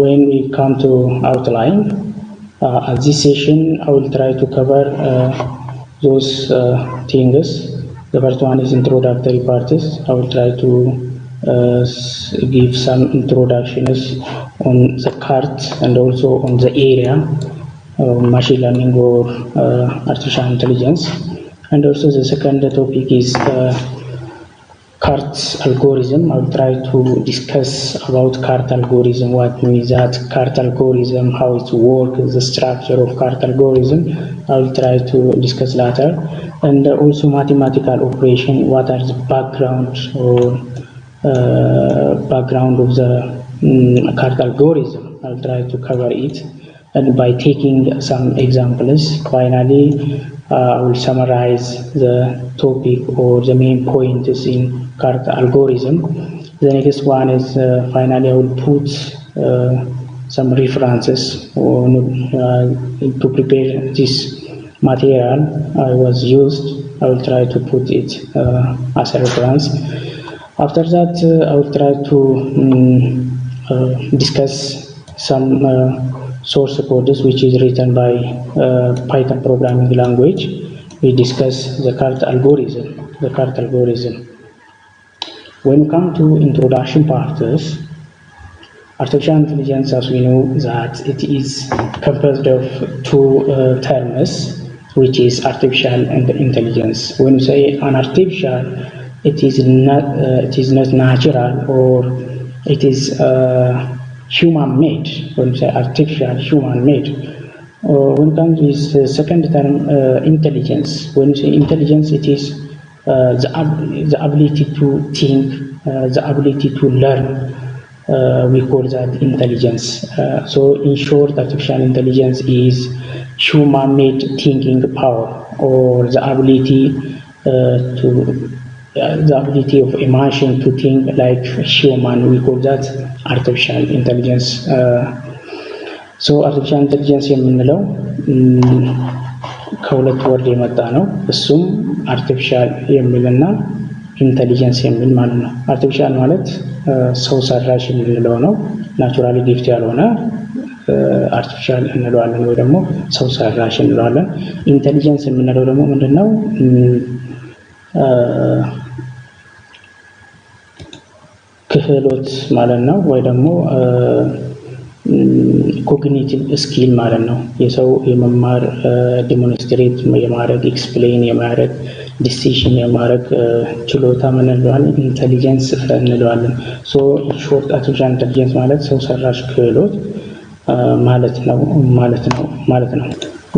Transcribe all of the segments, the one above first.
when we come to outline, at this session I will try to cover those things. The first one is introductory parts. I will try to give some introductions on the CART and also on the area machine learning or artificial intelligence. And also the second topic is CART algorithm. I will try to discuss about CART algorithm, what means that CART algorithm, how it works, the structure of CART algorithm. I will try to discuss later. And also mathematical operation, what are the background or background of the CART algorithm. I will try to cover it, and by taking some examples. Finally, I will summarize the topic or the main points in CART algorithm. The next one is finally I will put some references to prepare this material I was used. I will try to put it as a reference. After that, I will try to discuss some source codes which is written by Python programming language. We discuss the CART algorithm. When we come to introduction parts, artificial intelligence, as we know, that it is composed of two terms, which is artificial and intelligence. When we say an artificial, it is not natural, or it is human-made. When we say artificial, human-made. When it comes to the second term, intelligence. When we say intelligence, it is the ability to think, the ability to learn. We call that intelligence. So in short, artificial intelligence is human-made thinking power, or the ability of a machine to think like human. We call that artificial intelligence. So artificial intelligence የምንለው ከሁለት ወርድ የመጣ ነው። እሱም አርቲፊሻል የሚልና ኢንተሊጀንስ የሚል ማለት ነው። አርቲፊሻል ማለት ሰው ሰራሽ የምንለው ነው። ናቹራሊ ጊፍት ያልሆነ አርቲፊሻል እንለዋለን ወይ ደግሞ ሰው ሰራሽ እንለዋለን። ኢንተሊጀንስ የምንለው ደግሞ ምንድነው? ክህሎት ማለት ነው፣ ወይ ደግሞ ኮግኒቲቭ ስኪል ማለት ነው። የሰው የመማር ዲሞንስትሬት የማድረግ ኤክስፕሌን የማድረግ ዲሲሽን የማድረግ ችሎታ ምን እንለዋለን? ኢንተሊጀንስ እንለዋለን። ሶ ሾርት አርቲፊሻል ኢንተሊጀንስ ማለት ሰው ሰራሽ ክህሎት ማለት ነው።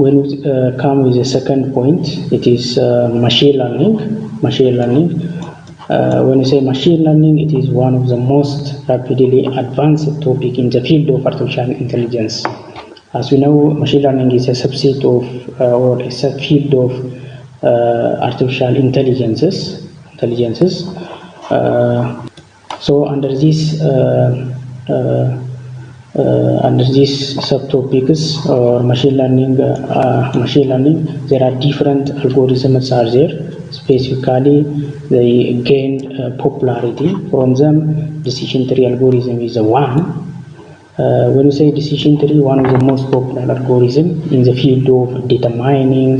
When we come with the second point, it is machine learning. When we say machine learning, it is one of the most rapidly advanced topic in the field of artificial intelligence. As we know, machine learning is a subset of or a subfield of artificial intelligences. So under these subtopics or machine learning, there are different algorithms are there. Specifically, they gained popularity. From them, decision tree algorithm is one. When we say decision tree, one of the most popular algorithm in the field of data mining,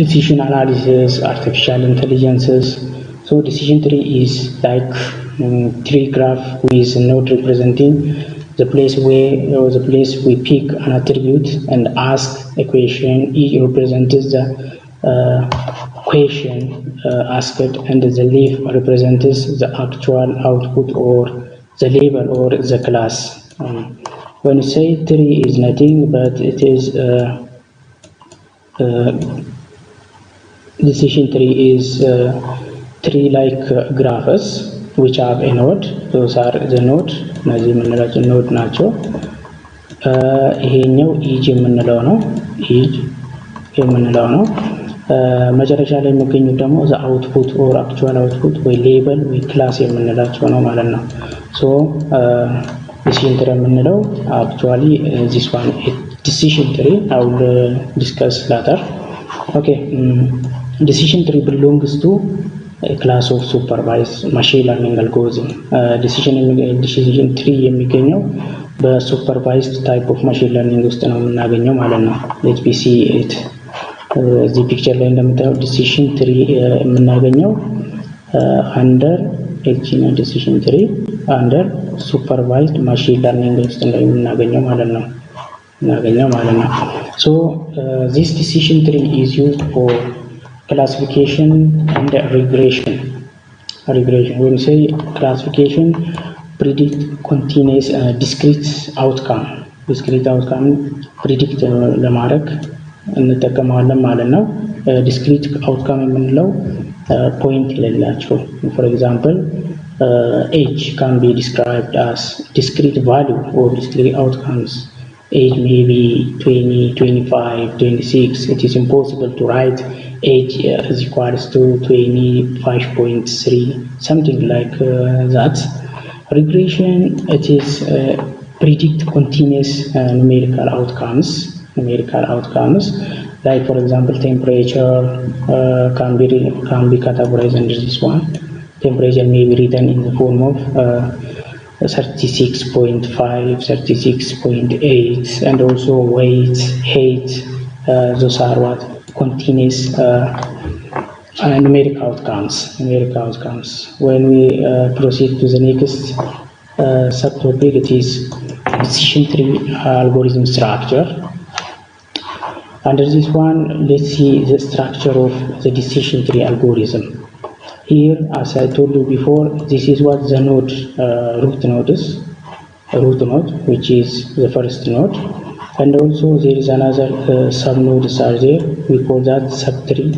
decision analysis, artificial intelligences. So decision tree is like tree graph with a node representing the place we pick an attribute and ask a question. Each represents the question asked, and the leaf represents the actual output or the label or the class. When you say tree is nothing but it is decision tree is tree like graphs which have a node. Those are the node. እነዚህ የምንላቸው ኖድ ናቸው። ይሄኛው ኢጅ የምንለው ነው። መጨረሻ ላይ የሚገኙት ደግሞ ዘ አውትፑት ኦር አክቹዋል አውትፑት ወይ ሌበል ወይ ክላስ የምንላቸው ነው ማለት ነው። ሶ decision tree የምንለው actually this one decision tree I will discuss later. Okay, decision tree belongs to a class of supervised machine learning algorithm. decision tree የሚገኘው በሱፐርቫይዝድ ታይፕ ኦፍ ማሽን ለርኒንግ ውስጥ ነው የምናገኘው ማለት ነው። ሌት ቢ ሲ ኢት እዚህ ፒክቸር ላይ እንደምታየው ዲሲሽን ትሪ የምናገኘው አንደር ኤክጂናል ዲሲሽን ትሪ አንደር ሱፐርቫይዝድ ማሽን ለርኒንግ ውስጥ ነው የምናገኘው ማለት ነው። So this decision tree is used for classification and regression. When you say classification, predict continuous discrete outcome predict ለማድረግ እንጠቀማለን ማለት ነው። discrete outcome የምንለው point የሌላቸው for example age can be described as discrete value or discrete outcomes. Age may be 20, 25, 26. It is impossible to write age is equals to 25.3, something like that. Regression, it is predict continuous numerical outcomes. Like for example, temperature can be categorized under this one. Temperature may be written in the form of 36.5, 36.8, and also weight, height. Those are what continuous numeric outcomes. When we proceed to the next subtopic, it is decision tree algorithm structure. Under this one, let's see the structure of the decision tree algorithm. Here, as I told you before, this is what the node root node is, which is the first node, and also there is another sub nodes are there. We call that sub tree.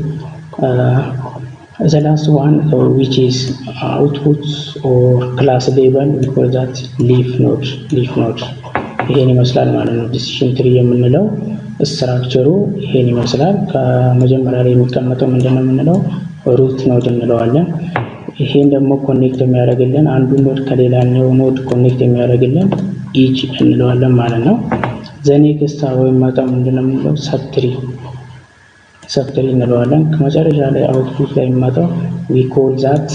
The last one, which is outputs or class label, we call that leaf node. ይሄን ይመስላል ማለት ነው። ዲሲሽን ትሪ የምንለው ስትራክቸሩ ይሄን ይመስላል። ከመጀመሪያ ላይ የሚቀመጠው ምንድነው የምንለው ሩት ኖድ እንለዋለን። ይሄን ደግሞ ኮኔክት የሚያደርግልን አንዱ ኖድ ከሌላኛው ኖድ ኮኔክት የሚያደርግልን ኢጅ እንለዋለን ማለት ነው። ዘኔክስት ወይም ማጣው ምንድነው የምንለው ሰብትሪ እንለዋለን። ከመጨረሻ ላይ አውትፑት ላይ የሚመጣው we call that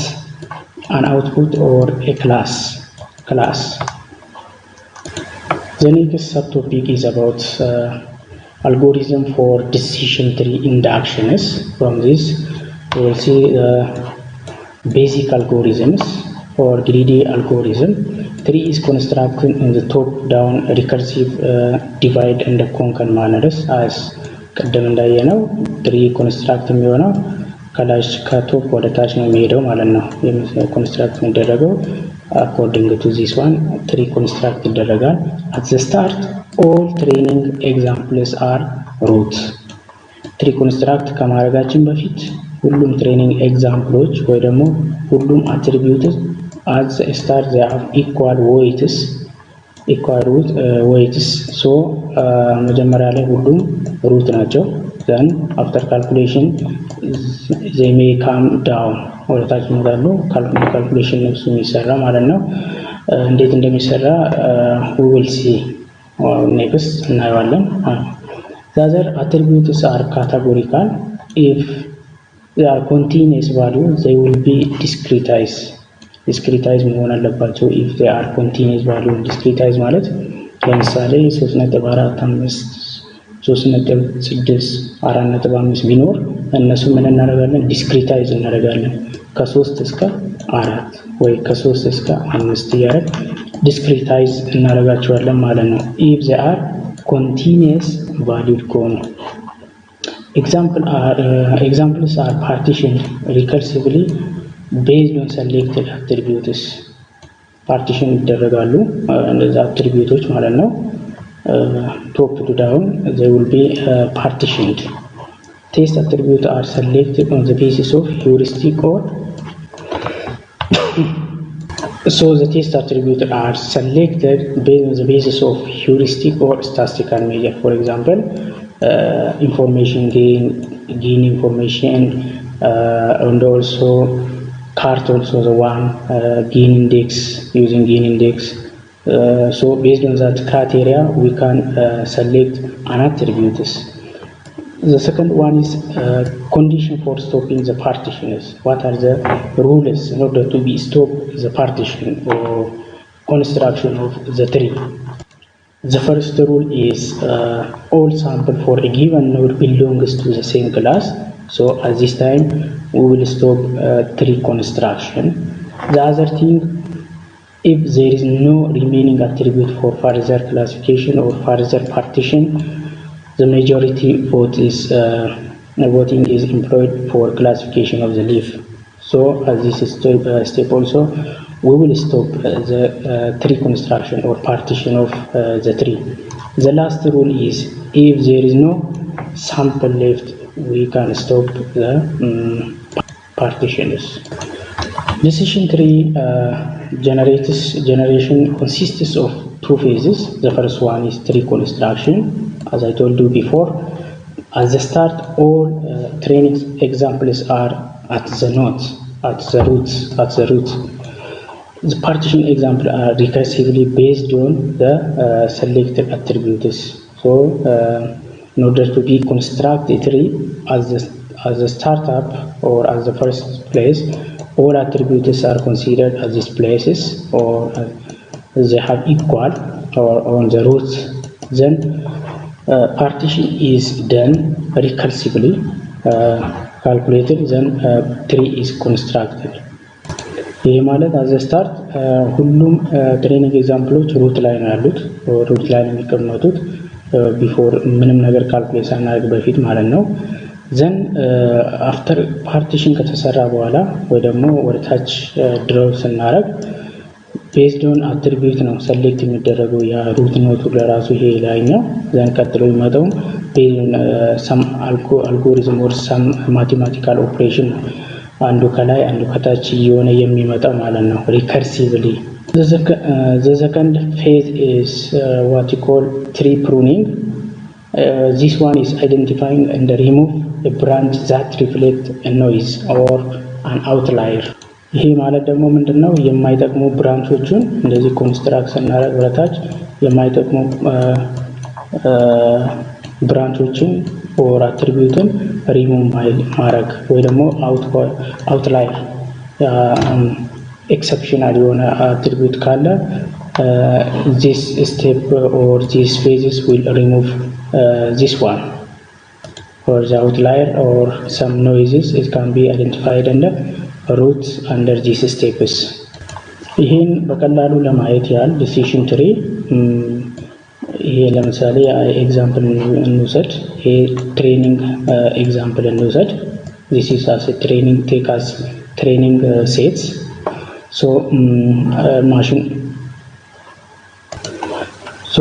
an output or a class. The next subtopic is about algorithm for decision tree inductions. From this we will see basic algorithms or greedy algorithm. Tree is constructed in the top-down recursive divide and conquer manners. As ቀደም እንዳየነው ትሪ ኮንስትራክት የሚሆነው ከላሽ ከቶፕ ወደ ታች ነው የሚሄደው ማለት ነው። ኮንስትራክት የሚደረገው according to this one tree construct ይደረጋል። at the start all training examples are root. ትሪ ኮንስትራክት ከማድረጋችን በፊት ሁሉም ትሬኒንግ ኤግዛምፕሎች ወይ ደግሞ ሁሉም አትሪቢዩትስ at the start they have equal weights. so መጀመሪያ ላይ ሁሉም root ናቸው። then after calculation they may come down ወደ ታች ይመጣሉ። ካልኩሌሽን ነው የሚሰራ ማለት ነው። እንዴት እንደሚሰራ we will see next እናየዋለን። the other attributes are categorical. if they are continuous value they will be discretized መሆን አለባቸው። if they are continuous value discretize ማለት ለምሳሌ 3.45 3.6 4.5 ቢኖር እነሱ ምን እናደርጋለን ዲስክሪታይዝ እናደርጋለን። ከ3 እስከ 4 ወይ ከ3 እስከ 5 እያደረግ ዲስክሪታይዝ እናደርጋቸዋለን ማለት ነው። if they are continuous valued ከሆኑ examples are partitioned recursively based on selected attributes. ፓርቲሽን ይደረጋሉ እንደዛ አትሪቢዩቶች ማለት ነው። top to down they will be partitioned. Test attributes are selected on the basis of heuristic or so the test attributes are selected based on the basis of heuristic or statistical measure. For example, information gain information and also cart also the one gain index using gain index. So based on that criteria we can select an attributes. The second one is condition for stopping the partitions. What are the rules in order to be stop the partition or construction of the tree? The first rule is all sample for a given node belongs to the same class. So at this time we will stop tree construction. The other thing, if there is no remaining attribute for further classification or further partition, the majority voting is employed for classification of the leaf. So as this step also, we will stop the tree construction or partition of the tree. The last rule is if there is no sample left, we can stop the partitions. Decision tree generation consists of two phases. The first one is tree construction. As I told you before, at the start, all training examples are at the nodes, at the roots. The partition examples are recursively based on the selected attributes. So, in order to be construct a tree as a startup or as the first place, all attributes are considered as these places or they have equal or on the roots. Then partition is done recursively, calculated, then tree is constructed. ይህ ማለት አዘ ስታርት ሁሉም ትሬኒንግ ኤግዛምፕሎች ሩት ላይ ነው ያሉት፣ ሩት ላይ ነው የሚቀመጡት ቢፎር ምንም ነገር ካልኩሌት ሳናደርግ በፊት ማለት ነው። ዘን አፍተር ፓርቲሽን ከተሰራ በኋላ ወይ ደግሞ ወደ ታች ድሮው ስናደርግ ቤዝድ ኦን አትሪቢዩት ነው ሰሌክት የሚደረገው ያ ሩት ኖቱ ለራሱ ይሄ ላይኛው። ዘን ቀጥሎ የሚመጣው ሰም አልጎሪዝም ኦር ሰም ማቴማቲካል ኦፕሬሽን አንዱ ከላይ አንዱ ከታች እየሆነ የሚመጣ ማለት ነው ሪከርሲቭሊ። The second phase is what you call tree pruning. This one is identifying and remove a branch that reflect a noise or an outlier. ይሄ ማለት ደግሞ ምንድነው የማይጠቅሙ ብራንቾቹን እንደዚህ ኮንስትራክት ስናደርግ ወደታች የማይጠቅሙ ብራንቾችን ኦር አትሪቢዩትን ሪሙቭ ማድረግ ወይ ደግሞ አውትላየር ኤክሰፕሽናል የሆነ አትሪቢዩት ካለ this step or these phases will remove this one or the outlier or some noises. It can be identified under roots under these steps. ይሄን በቀላሉ ለማየት ያህል ዲሲሽን ትሪ ይሄ ለምሳሌ ኤግዛምፕል እንውሰድ። ይሄ ትሬኒንግ ኤግዛምፕል እንውሰድ። this is as a training take as training sets. so ማሽን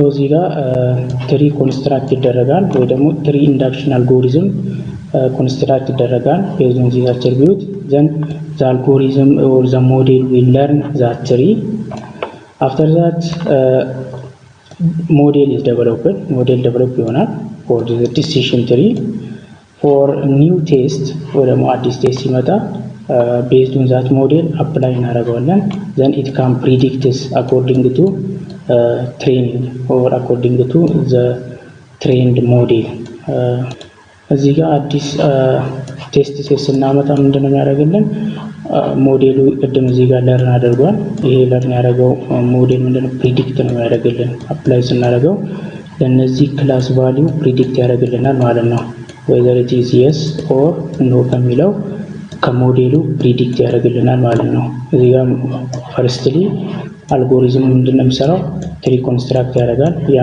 እዚህ ጋር ትሪ ኮንስትራክት ይደረጋል ወይ ደግሞ ትሪ ኢንዳክሽን አልጎሪዝም ኮንስትራክት ይደረጋል based on this attribute. then the algorithm or the model will learn that tree. after that model is developed. model develop ይሆናል for the decision tree. for new test ወይ ደግሞ አዲስ ቴስት ሲመጣ based on that model apply እናደርገዋለን. then it can predict according to training or according to the trained model. እዚህ ጋር አዲስ ቴስት ስናመጣ ምንድነው የሚያደርግልን ሞዴሉ ቅድም እዚህ ጋር ለርን አድርጓል። ይሄ ለርን ያደረገው ሞዴል ምንድነው ፕሪዲክት ነው ያደርግልን። አፕላይ ስናደርገው ለነዚህ ክላስ ቫልዩ ፕሪዲክት ያደርግልናል ማለት ነው። whether it is yes or no ከሚለው ከሞዴሉ ፕሪዲክት ያደርግልናል ማለት ነው። እዚህ ጋር ፈርስትሊ አልጎሪዝም ምንድነው የሚሰራው ትሪ ኮንስትራክት ያደርጋል። ያ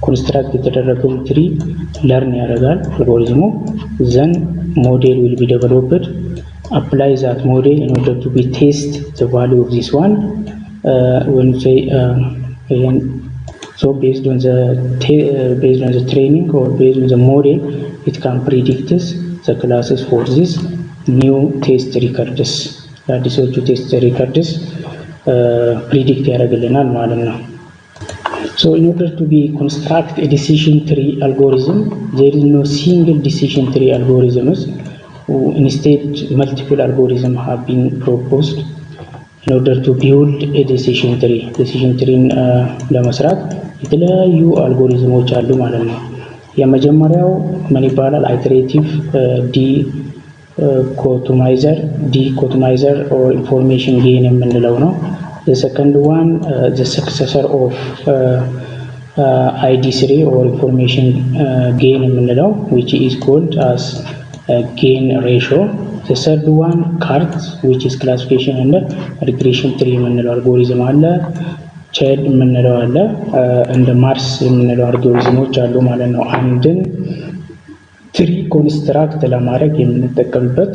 ኮንስትራክት የተደረገው ትሪ ለርን ያደርጋል አልጎሪዝሙ። then model will be developed. apply that model in order to be test the value of this one when you say so based on the training or based on the model it can predict the classes for this new test records. አዲሶቹ ቴስት ሪከርድስ predict ያደርግልናል ማለት ነው። so in order to be construct a decision tree algorithm there is no single decision tree algorithms. instead multiple algorithms have been proposed in order to build a decision tree. decision tree ለመስራት የተለያዩ አልጎሪዝሞች አሉ ማለት ነው። የመጀመሪያው ምን ይባላል? አይተሬቲቭ ዲኮቶማይዘር ኦር ኢንፎርሜሽን ጌን የምንለው ነው። the second one the successor of ID3 or information gain የምንለው which is called as gain ratio. the third one CART which is classification and regression tree የምንለው አልጎሪዝም አለ። ቼድ የምንለው አለ። እንደ ማርስ የምንለው አልጎሪዝሞች አሉ ማለት ነው። አንድን ትሪ ኮንስትራክት ለማድረግ የምንጠቀምበት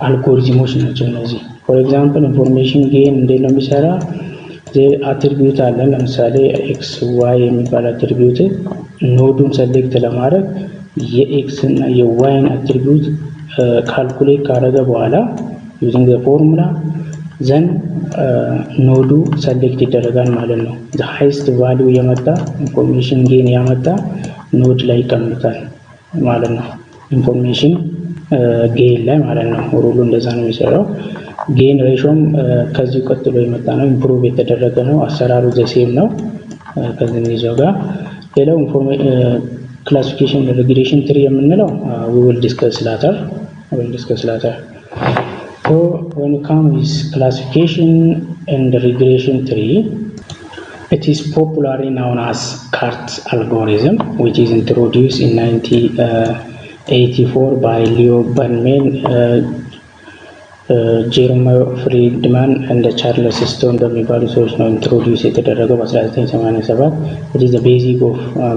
አልጎሪዝሞች ናቸው እነዚህ። ፎር ኤግዛምፕል ኢንፎርሜሽን ጌን እንዴት ነው የሚሰራ? አትሪቢዩት አለ። ለምሳሌ ኤክስ ዋይ የሚባል አትሪቢዩት ኖዱን ሰሌክት ለማድረግ የኤክስ እና የዋይን አትሪቢዩት ካልኩሌት ካደረገ በኋላ ዩዚንግ ዘ ፎርሙላ ዘን ኖዱ ሰሌክት ይደረጋል ማለት ነው። ዘ ሃይስት ቫልዩ የመጣ ኢንፎርሜሽን ጌን ያመጣ ኖድ ላይ ይቀመጣል ማለት ነው። ኢንፎርሜሽን ጌን ላይ ማለት ነው። ሩሉ እንደዛ ነው የሚሰራው። ጌን ሬሾም ከዚህ ቀጥሎ የመጣ ነው። ኢምፕሩቭ የተደረገ ነው። አሰራሩ ዘሴም ነው ከዚህኛው ጋር። ሌላው ክላሲፊኬሽን ሪግሬሽን ትሪ የምንለው we will discuss later. So when it comes with classification and regression tree, it is popularly known as CART algorithm, which is introduced in 1984 by Leo Burnman, Jerome Friedman and Charles Stone በሚባሉ ሰዎች ነው ኢንትሮዲዩስ የተደረገው በ1987. It is the basic of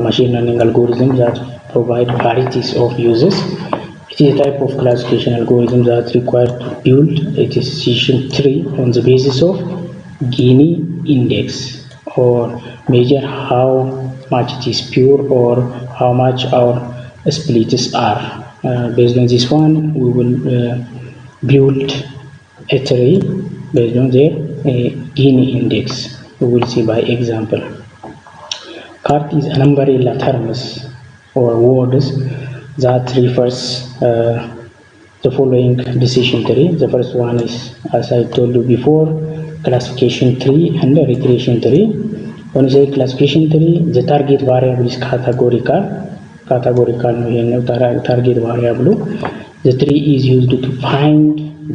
machine learning algorithm that provide varieties of uses. It is a type of classification algorithm that requires to build a decision tree on the basis of Gini index or measure how much it is pure or how much our splits are. Based on this one, we will build a tree based on the Gini index. We will see by example. CART is an umbrella terms or words that refers the following decision tree. The first one is, as I told you before, classification tree and regression tree. When you say classification tree, the target variable is categorical ነው ይሄኛው target variable. The tree is used to find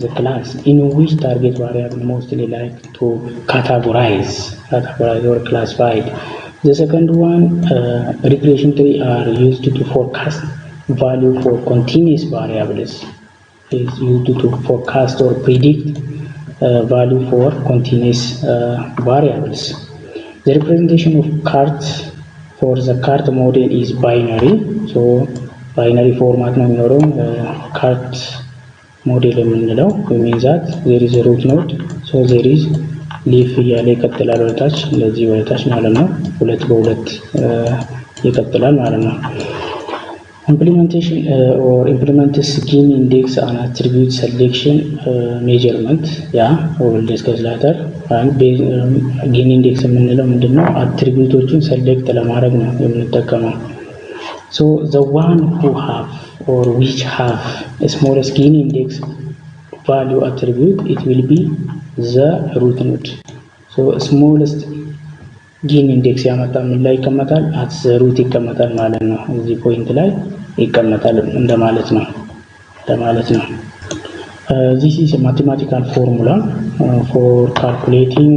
the class in which target variable mostly like to categorize or classified. The second one, regression tree are used to forecast value for continuous variables. Is used to forecast or predict value for continuous variables. The representation of CART for the CART model is binary. So binary format ነው የሚኖረው CART model የምንለው means that there is a root node, so there is leaf እያለ ይቀጥላል ወደታች እንደዚህ ወደታች ማለት ነው። ሁለት በሁለት ይቀጥላል ማለት ነው። Implementation or implements Gini index and attribute selection measurement. Yeah, we will discuss later. And Gini index የምንለው ምንድነው? አትሪቢዩቶቹን ሰሌክት ለማድረግ ነው የምንጠቀመው። So the one who have or which have a smallest Gini index value attribute, it will be the root node. So smallest Gini index ያመጣ ምን ላይ ይቀመጣል? at the root ይቀመጣል ማለት ነው። እዚህ ፖይንት ላይ ይቀመጣል እንደማለት ነው። This is a mathematical formula for calculating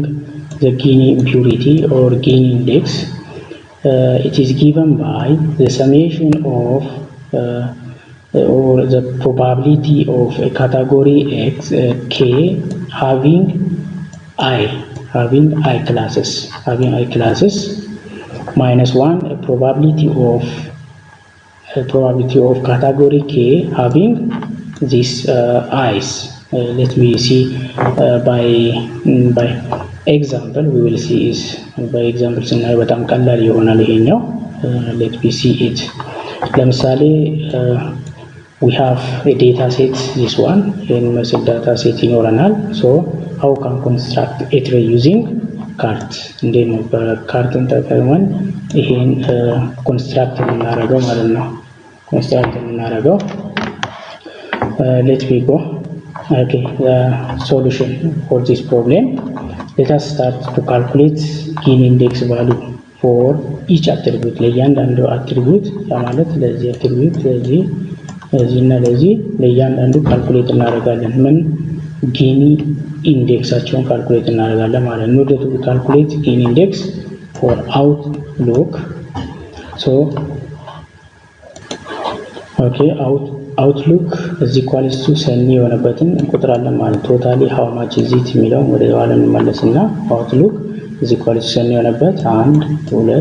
the Gini impurity or Gini index. It is given by the summation of or the probability of a category X K having I classes minus 1 a probability of category K having these I's. Let me see by example. We will see is by example ስናይ በጣም ቀላል ይሆናል ይሄኛው። Let me see it. ለምሳሌ we have a data set, this one in መስል data set ይኖረናል. So how can construct a tree using CART? እንዴት ነው በካርትን ተጠቅመን ይሄን ኮንስትራክት የምናደርገው ማለት ነው። Let me go. Okay, the solution for this problem. Let us start to calculate Gini index value for each attribute ለእያንዳንዱ attribute ማለት ለዚህ attribute ለዚህ እና ለዚህ ለእያንዳንዱ ካልኩሌት እናደርጋለን ምን ጊኒ ኢንዴክሳቸውን ካልኩሌት እናደርጋለን ማለት ነው to calculate gain index for outlook so okay outlook is equals to ሰኒ የሆነበትን እንቆጥራለን ማለት ቶታሊ how much is it የሚለው ወደ ኋላ እንመለስና outlook is equals to ሰኒ የሆነበት 1 2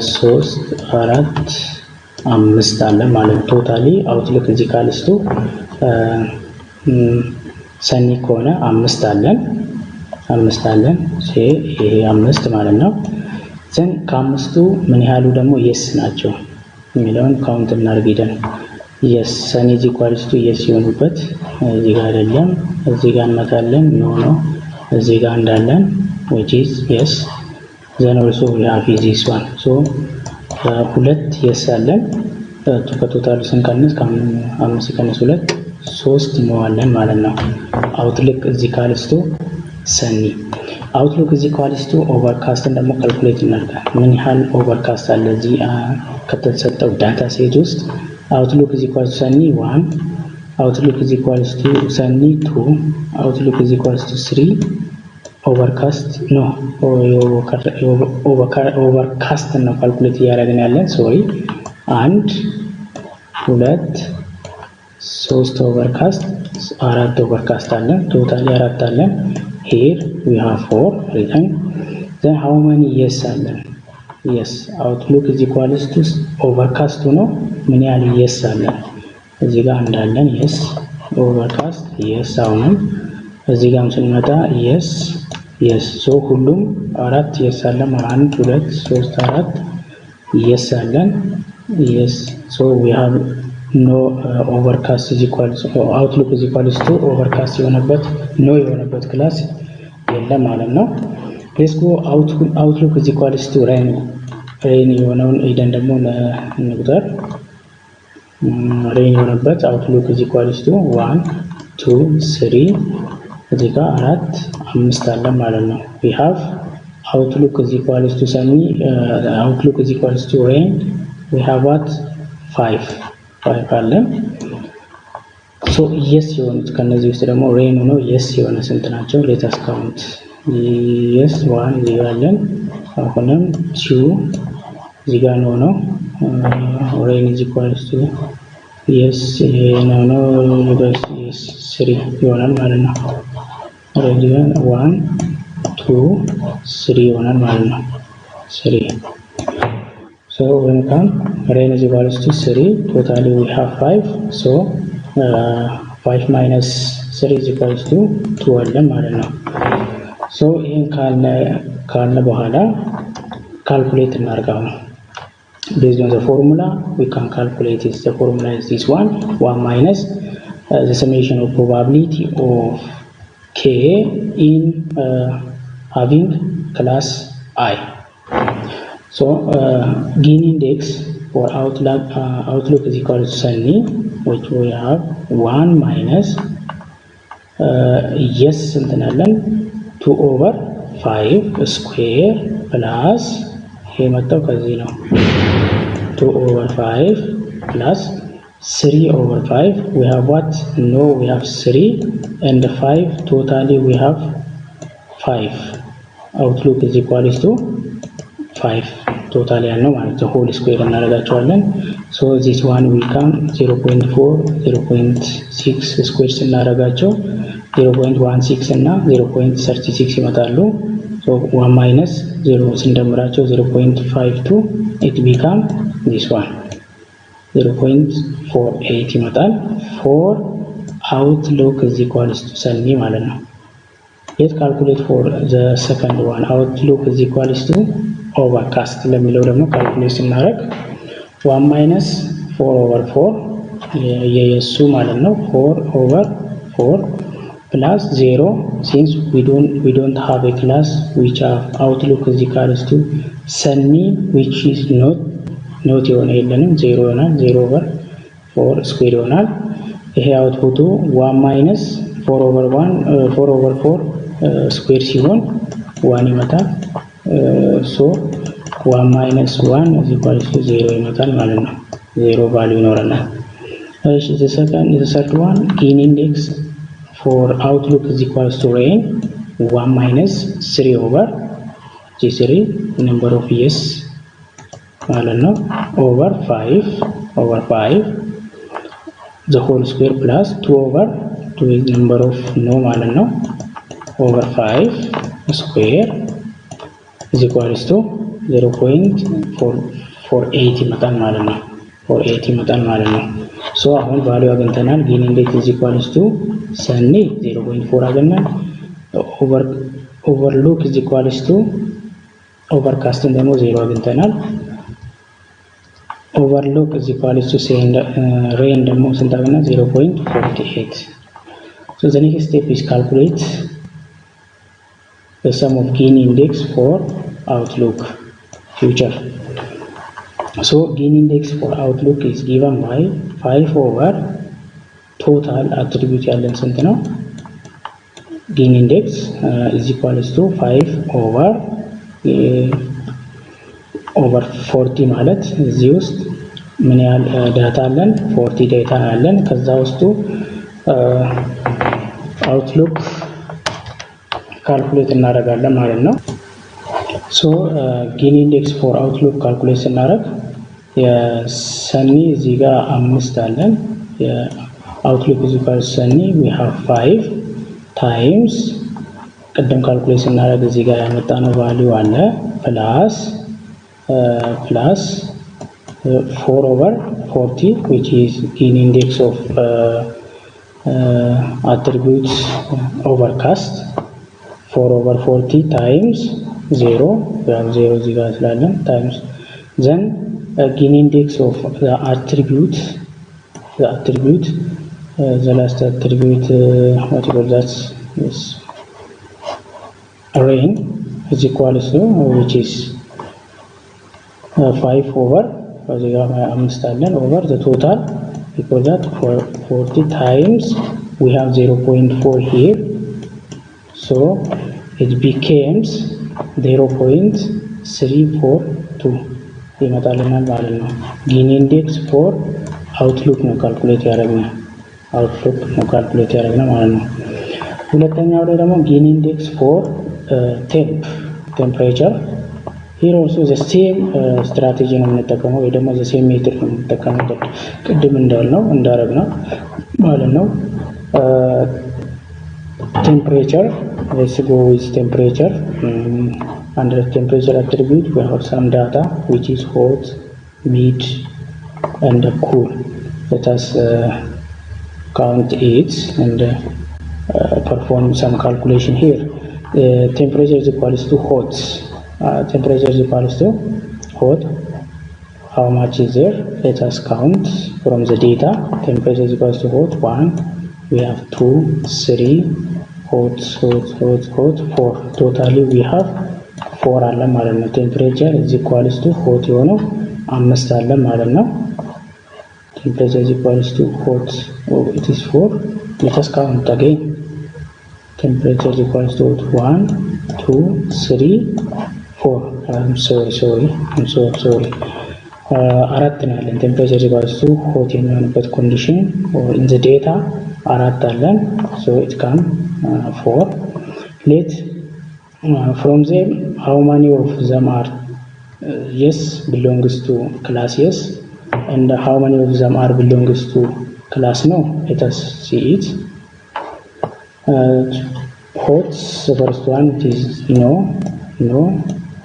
3 4 5 አለ ማለት ቶታሊ outlook is equals to ሰኒ ከሆነ 5 አለን ይሄ 5 ማለት ነው ዘን ከአምስቱ ምን ያህሉ ደግሞ yes ናቸው የሚለውን ካውንት እናርግደን yes ሰኒ is equals to yes የሆኑበት እዚህ ጋር አይደለም እዚህ ጋር እንመታለን no እዚህ ጋር እንዳለን which is yes then also we have this one so ሁለት yes አለን ከቶታል ስንቀንስ ከ5 ቀንስ 2 3 ነው አለን ማለት ነው outlook is equals to ሰኒ outlook is equals to overcast ደግሞ ካልኩሌት እናድርጋ ምን ያህል overcast አለ እዚህ ከተሰጠው ዳታ ሴት ውስጥ outlook is equals to ሰኒ 1 outlook is equals to ሰኒ 2 outlook is equals to 3 overcast no overcast ነው ካልኩሌት ያደረግን ያለን sorry 1 2 3 overcast 4 overcast አለን ቶታሊ 4 አለን here we have 4 written then how many yes አለን yes outlook is equals to overcast ነው ምን ያህል yes አለን እዚህ ጋር እንዳለን yes overcast yes አሁንም እዚህ ጋርም ስንመጣ yes so ሁሉም 4 yes አለን 1 2 3 4 yes አለን yes so we have no overcast is equals to outlook is equals to overcast የሆነበት no የሆነበት ክላስ የለም ማለት ነው let's go outlook is equals to rain የሆነውን አይደን ደግሞ እንቁጠር rain የሆነበት outlook is equals to 1 2 3 እዚህ ጋር 4 5 አለ ማለት ነው we have outlook is equals to sunny outlook is equals to rain we have what 5 አለ so yes የሆኑት ከነዚህ ውስጥ ደግሞ rain ነው yes የሆነ ስንት ናቸው let us count yes 1 እዚህ ጋር አለን አሁንም 2 እዚህ ጋር ነው rain is equals to yes no yes 3 ይሆናል ማለት ነው rain 1 2 3 ይሆናል ማለት ነው 3 so when come rain is equals to 3 totally we have 5 so 5 minus 3 is equals to 2 አለ ማለት ነው so ይሄን ካለ በኋላ calculate እናርጋው based on the formula we can calculate it the formula is this one minus the summation of probability of k in having class I so gain index for outlook is equal to sunny which we have 1 minus yes እንትናለን 2 over 5 square plus ይሄ መጣው ከዚህ ነው 2 over 5 plus 3 over 5 we have what no we have 3 and 5 totally we have 5 outlook is equal to 5 total ያለው ማለት ነው whole square እናደርጋቸዋለን so this one will come 0.4 0.6 square ስናደርጋቸው 0.16 እና 0.36 ይመጣሉ so 1 minus 0 ስንደምራቸው 0.52 it become this one 0.48 ይመጣል for outlook is equals to sunny ማለት ነው let's calculate for the second one outlook is equals to overcast ለሚለው ደግሞ ካልኩሌት ስናደርግ 1 minus 4 over 4 የየሱ ማለት ነው 4 over 4 plus 0 since we don't have a class which have outlook is equals to sunny which is not የሆነ የለንም 0 ይሆናል 0 over 4 square ይሆናል ይሄ አውትፑቱ 1 minus 4 over 4 square ሲሆን 1 ይመጣል ሶ 1 minus 1 is equal to 0 ይመጣል ማለት ነው። 0 value ይኖረናል። እሺ the third one gain index for outlook is equal to rain 1 minus 3 over G3 number of yes ማለት ነው over 5 the whole square plus 2 over 2 is number of no ማለት ነው over 5 square is equals to 0.480 ይመጣል ማለት ነው 480 ይመጣል ማለት ነው። ሶ አሁን ቫልዩ አግኝተናል። gain index is equals to ሰኒ 0.4 አገኘን። overlook is equals to overcast ደግሞ 0 አግኝተናል። overlook is equals to rain ደግሞ ስንት አገኘን 0.48 so the next step is calculate the sum of gain index for outlook future. So gain index for outlook is given by 5 over total attribute ያለን ስንት ነው gain index is equals to 5 over 40 ማለት እዚህ ውስጥ ምን ያህል ዳታ አለን 40 ዳታ አለን ከዛ ውስጥ outlook ካልኩሌት እናደርጋለን ማለት ነው። ሶ gain index for outlook ካልኩሌት ስናደርግ የሰኒ እዚህ ጋር 5 አለን የoutlook is equal to ሰኒ we have 5 times ቅድም ካልኩሌት ስናደርግ እዚህ ጋር ያመጣነው ቫልዩ አለ plus 4 over 40 which is gain index of attributes overcast 4 over 40 times 0 we have 0 እዚህ ጋር ስላለን times then gain index of the attribute the last attribute what you call that is rain is equal to which is 5 over እዚህ ጋር 5 አለን over the total because that for 40 times we have 0.4 here so it becomes 0.342 ይመጣልናል ማለት ነው። gain index for outlook ነው ካልኩሌት ያደረግነው ማለት ነው። ሁለተኛው ላይ ደግሞ gain index for temperature here also the same strategy ነው የምንጠቀመው ወይ ደግሞ the same method ነው የምንጠቀመው ቅድም እንዳረግነው ማለት ነው። temperature let's go with temperature under temperature attribute we have some data which is hot mid and cool let us count it and perform some calculation here. Temperature is equals to hot temperature is equals to hot how much is there let us count from the data temperature is equals to hot 1 we have 2 3 hot 4 totally we have 4 አለ ማለት ነው። temperature is equals to hot የሆነው 5 አለ ማለት ነው። temperature is equals to hot it is 4 let us count again temperature is equals to 1 2 3 4 I'm sorry አራት ነው ያለን temperature is equals to hot የሚሆንበት condition or in the data አራት አለን so it come 4 let from them how many of them are yes belongs to class yes and how many of them are belongs to class no let us see it hot the first one is no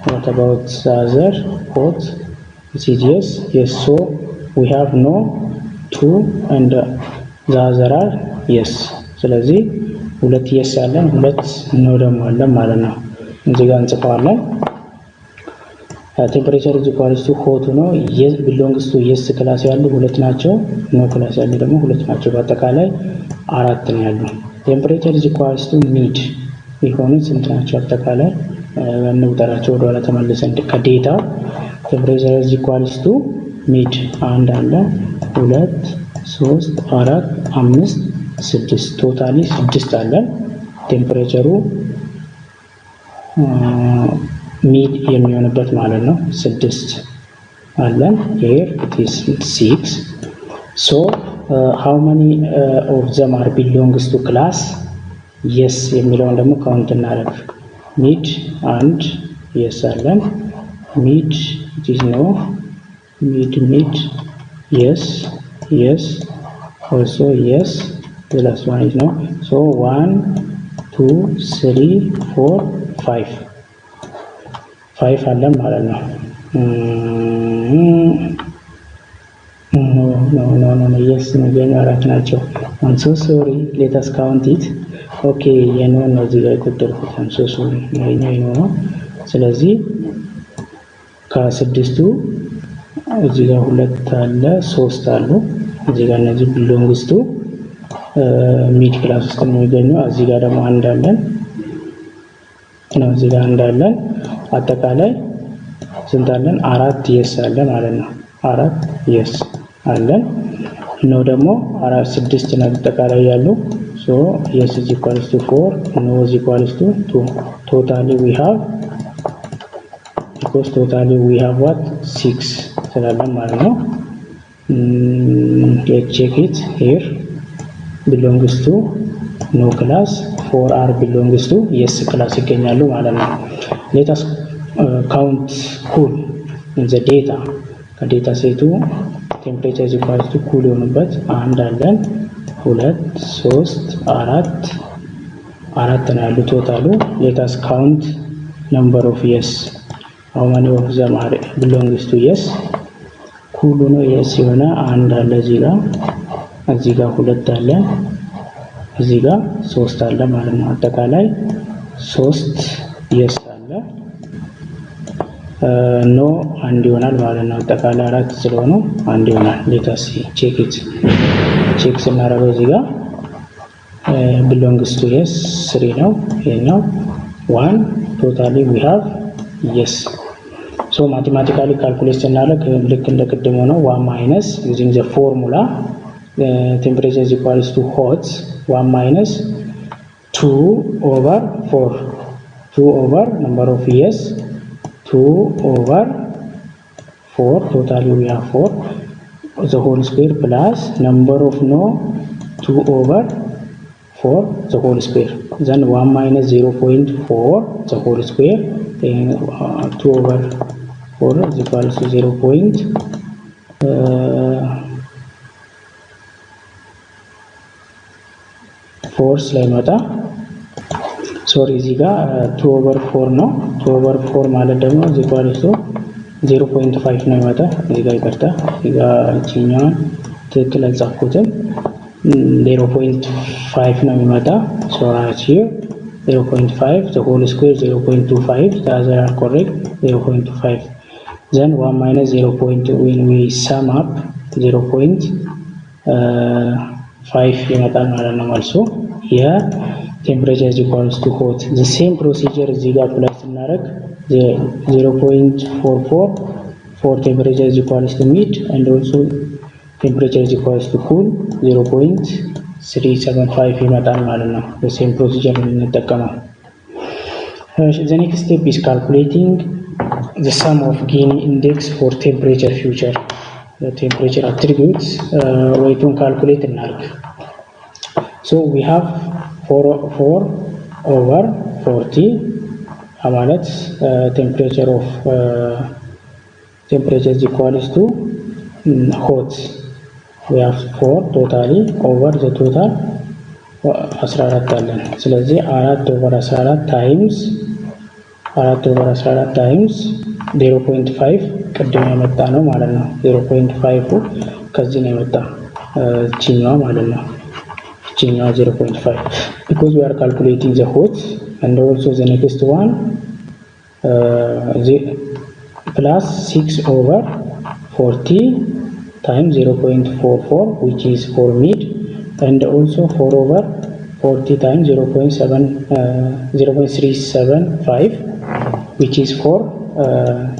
what about the other hot it is yes so we have no 2 and the other are yes ስለዚህ ሁለት yes አለን ሁለት no ደግሞ አለን ማለት ነው። እዚህ ጋር እንጽፋለን temperature is equals to hot ነው yes belongs to yes ክላስ ያሉ ሁለት ናቸው no ክላስ ያሉ ደግሞ ሁለት ናቸው በአጠቃላይ አራት ነው ያሉ temperature is equals to mid ቢሆኑ ስንት ናቸው አጠቃላይ እንውጠራቸው ወደ ኋላ ተመልሰን ከዴታ temperature is equals to mid አንድ አለ 2 3 4 5 6 ቶታሊ 6 አለን ቴምፕሬቸሩ ሚድ የሚሆንበት ማለት ነው 6 አለን here it is 6 so how many of them are belongs to class yes የሚለውን ደግሞ ካውንት እናደርግ ሚድ and yes አለን mid it is no mid yes also yes the last one is no so 1 2 3 4 5 አለን ማለት ነው no yes ነው አራት ናቸው I'm so sorry let us count it okay የነው ነው እዚህ ጋር የቆጠርኩት I'm so sorry ነው ስለዚህ ከስድስቱ እዚህ ጋር 2 አለ 3 አሉ እዚህ ጋር እነዚህ belongs to ሚድ ክላስ ውስጥ ነው የሚገኘው እዚህ ጋር ደግሞ አንድ አለን ነው እዚህ ጋር አንድ አለን አጠቃላይ ስንት አለን 4 yes አለ ማለት ነው 4 yes አለን ነው ደግሞ 6 ነው አጠቃላይ ያለው so yes is equals to 4 no is equals to 2 totally we have because totally we have what 6 ስላለን ማለት ነው let's check it here belongs to no class 4 are belongs to yes class ይገኛሉ ማለት ነው let us count cool in the data ከዴታ ሴቱ temperature is equals to cool የሆነበት አንድ አለን 2 3 4 ነው ያሉት ቶታሉ let us count number of yes how many of them are belongs to yes cool ነው yes የሆነ አንድ አለ እዚህ ጋር 2 አለ እዚህ ጋር 3 አለ ማለት ነው አጠቃላይ 3 yes አለ no አንድ ይሆናል ማለት ነው አጠቃላይ 4 ስለሆነ አንድ ይሆናል let us check it check ስናደርገው እዚህ ጋር belongs to yes 3 ነው ይሄኛው 1 totally we have yes so mathematically calculate ስናደርግ ልክ እንደ ቅድሙ ነው 1 minus using the formula temperature is equals to hot 1 minus 2 over 4 2 over number of yes 2 over 4 totally we have 4 the whole square plus number of no 2 over 4 the whole square then 1 minus 0.4 the whole square 2 over 4 is equals to 0.4 ስለሚመጣ ሶሪ እዚህ ጋር 2 over 4 ነው 2 over 4 ማለት ደግሞ is equals to 0.5 ነው የሚመጣ እዚህ ጋር ይቀርታ እዚህ ጋር እቺኛውን ትክክል አልጻፍኩትም 0.5 ነው የሚመጣ so right here 0.5 the whole square 0.25 the other are correct 0.25 then 1 minus 0.2 when we sum up 0.5 ይመጣል ማለት ነው መልሱ temperature is equals to hot the same procedure እዚህ ጋር አፕላይ ስናደርግ 0.44 for temperature is equals to mid and also temperature is equals to cool 0.375 ይመጣል ማለት ነው the same procedure እንጠቀመው the next step is calculating the sum of Gini index for temperature future the temperature attributes weighቱን calculate እናድርግ so we have 4 over 40 ማለት temperature of temperature is equals to hot we have 4 totally over the total 14 አለን ስለዚህ 4 over 14 times 0.5 ቅድም ያመጣ ነው ማለት ነው 0.5 ከዚህ ነው የመጣ እቺኛው ማለት ነው እቺኛው 0.5 because we are calculating the hot and also the next one plus 6 over 40 times 0.44 which is for mid and also 4 over 40 times 0.375 which is for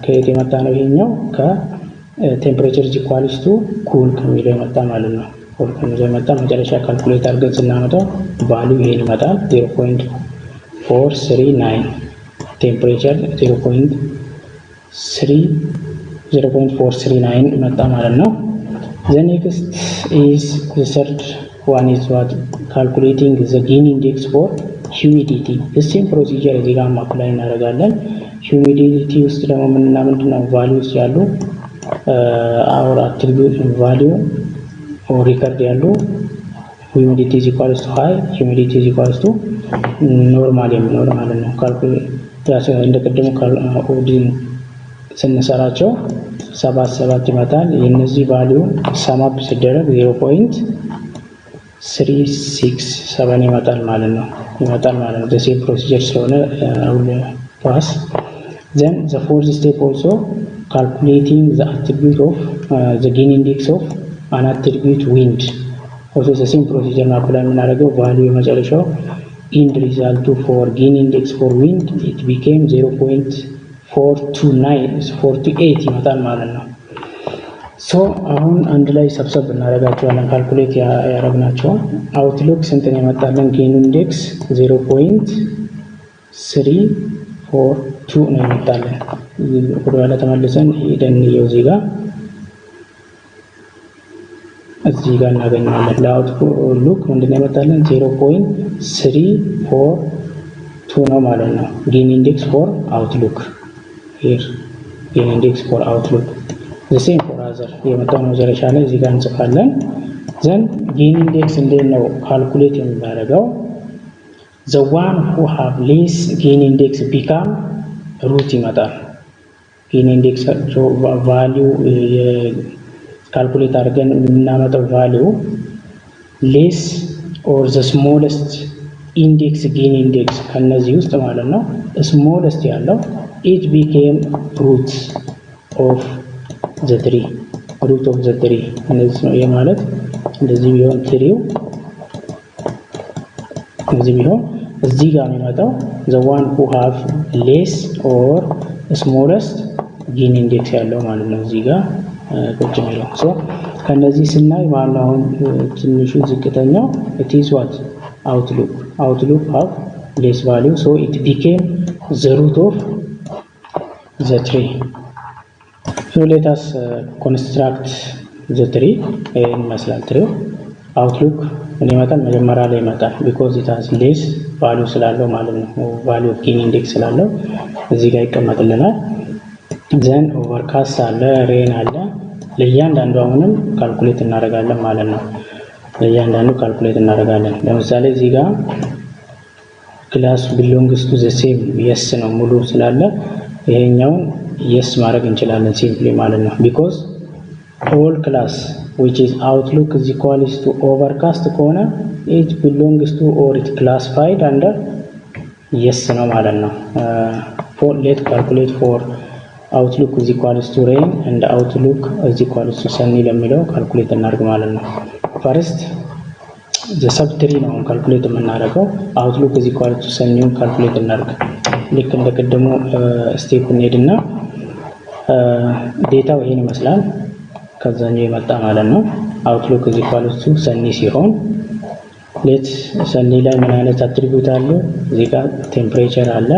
ከየት የመጣ ነው ይሄኛው ከቴምፕሬቸር is equals to cool ከሚለው የመጣ ማለት ነው cool ከሚለው የመጣ መጨረሻ ካልኩሌት አድርገን ስናመጣው ቫልዩ ይሄን ይመጣል 0.439 ቴምፕሬቸር 0.439 መጣ ማለት ነው። The next is the third one is what calculating the Gini index for humidity. The same procedure እዚህ ጋር አፕላይ እናደርጋለን። humidity ውስጥ ደግሞ ምንድነው values ያሉ our attribute value or record ያሉ humidity is equals to high, humidity is equals to normal የሚኖር ማለት ነው። ካልኩሌት እንደቀደሙ ኦዲን ስንሰራቸው 77 ይመጣል። የነዚህ ቫልዩ ሰማፕ ሲደረግ 0.367 ይመጣል ማለት ነው። the same procedure ስለሆነ አሁን ፓስ then the fourth step also calculating the attribute of the Gini index of an attribute wind. Also the same procedure ነው አፕላይ የምናደርገው። ቫልዩ የመጨረሻው end result for Gini index for wind it became 0.428 ይመጣል ማለት ነው። ሶ አሁን አንድ ላይ ሰብሰብ እናደርጋቸዋለን። ካልኩሌት ያደረግናቸው አውትሉክ ስንት ነው የመጣለን? Gini index 0.342 ነው የመጣለን። ወደ ኋላ ተመልሰን ሄደን እዚህ ጋር እናገኛለን። ለአውትሉክ ምንድነው የመጣለን? 0.342 ነው ማለት ነው። Gini index for outlook here, Gini index for outlook the same for other የመጣው መጨረሻ ላይ እዚህ ጋር እንጽፋለን። then Gini index እንዴት ነው ካልኩሌት የምናደርገው? the one who have less Gini index become root ይመጣል። Gini index value ካልኩሌት አድርገን የምናመጣው value less or the smallest index Gini index ከነዚህ ውስጥ ማለት ነው smallest ያለው it became root of the tree. እነዚህ ነው ማለት እንደዚህ ቢሆን ትሪው እንደዚህ ቢሆን እዚህ ጋር የሚመጣው the one who have less or smallest Gini index ያለው ማለት ነው እዚህ ጋር ቁጭ የሚለው። ሶ ከነዚህ ስናይ ማለት አሁን ትንሹ ዝቅተኛው it is what outlook have less value so it became the root of the tree. So let us construct the tree. ይመስላል ትሪው outlook ምን ይመጣል? መጀመሪያ ላይ ይመጣል because it has less value ስላለው ማለት ነው። value of Gini index ስላለው እዚህ ጋር ይቀመጥልናል። then overcast አለ፣ rain አለ። ለእያንዳንዱ አሁንም ካልኩሌት እናደርጋለን ማለት ነው። ለምሳሌ እዚህ ጋር class belongs to the same yes ነው ሙሉ ስላለ ይሄኛው yes ማድረግ እንችላለን simply ማለት ነው because all class which is outlook is equals to overcast ከሆነ it belongs to or it classified under yes ነው ማለት ነው። for let calculate for outlook is equals to rain and outlook is equals to sunny ለሚለው ካልኩሌት እናድርግ ማለት ነው። first the sub tree ነው ካልኩሌት የምናደርገው outlook is equals to sunny ካልኩሌት እናድርግ። ልክ እንደቀደሙ ስቴፕ እንሄድና ዴታው ይሄን ይመስላል ከዛኛው የመጣ ማለት ነው። outlook is equals to sunny ሲሆን let sunny ላይ ምን አይነት አትሪቢዩት አለ? እዚህ ጋር ቴምፕሬቸር አለ፣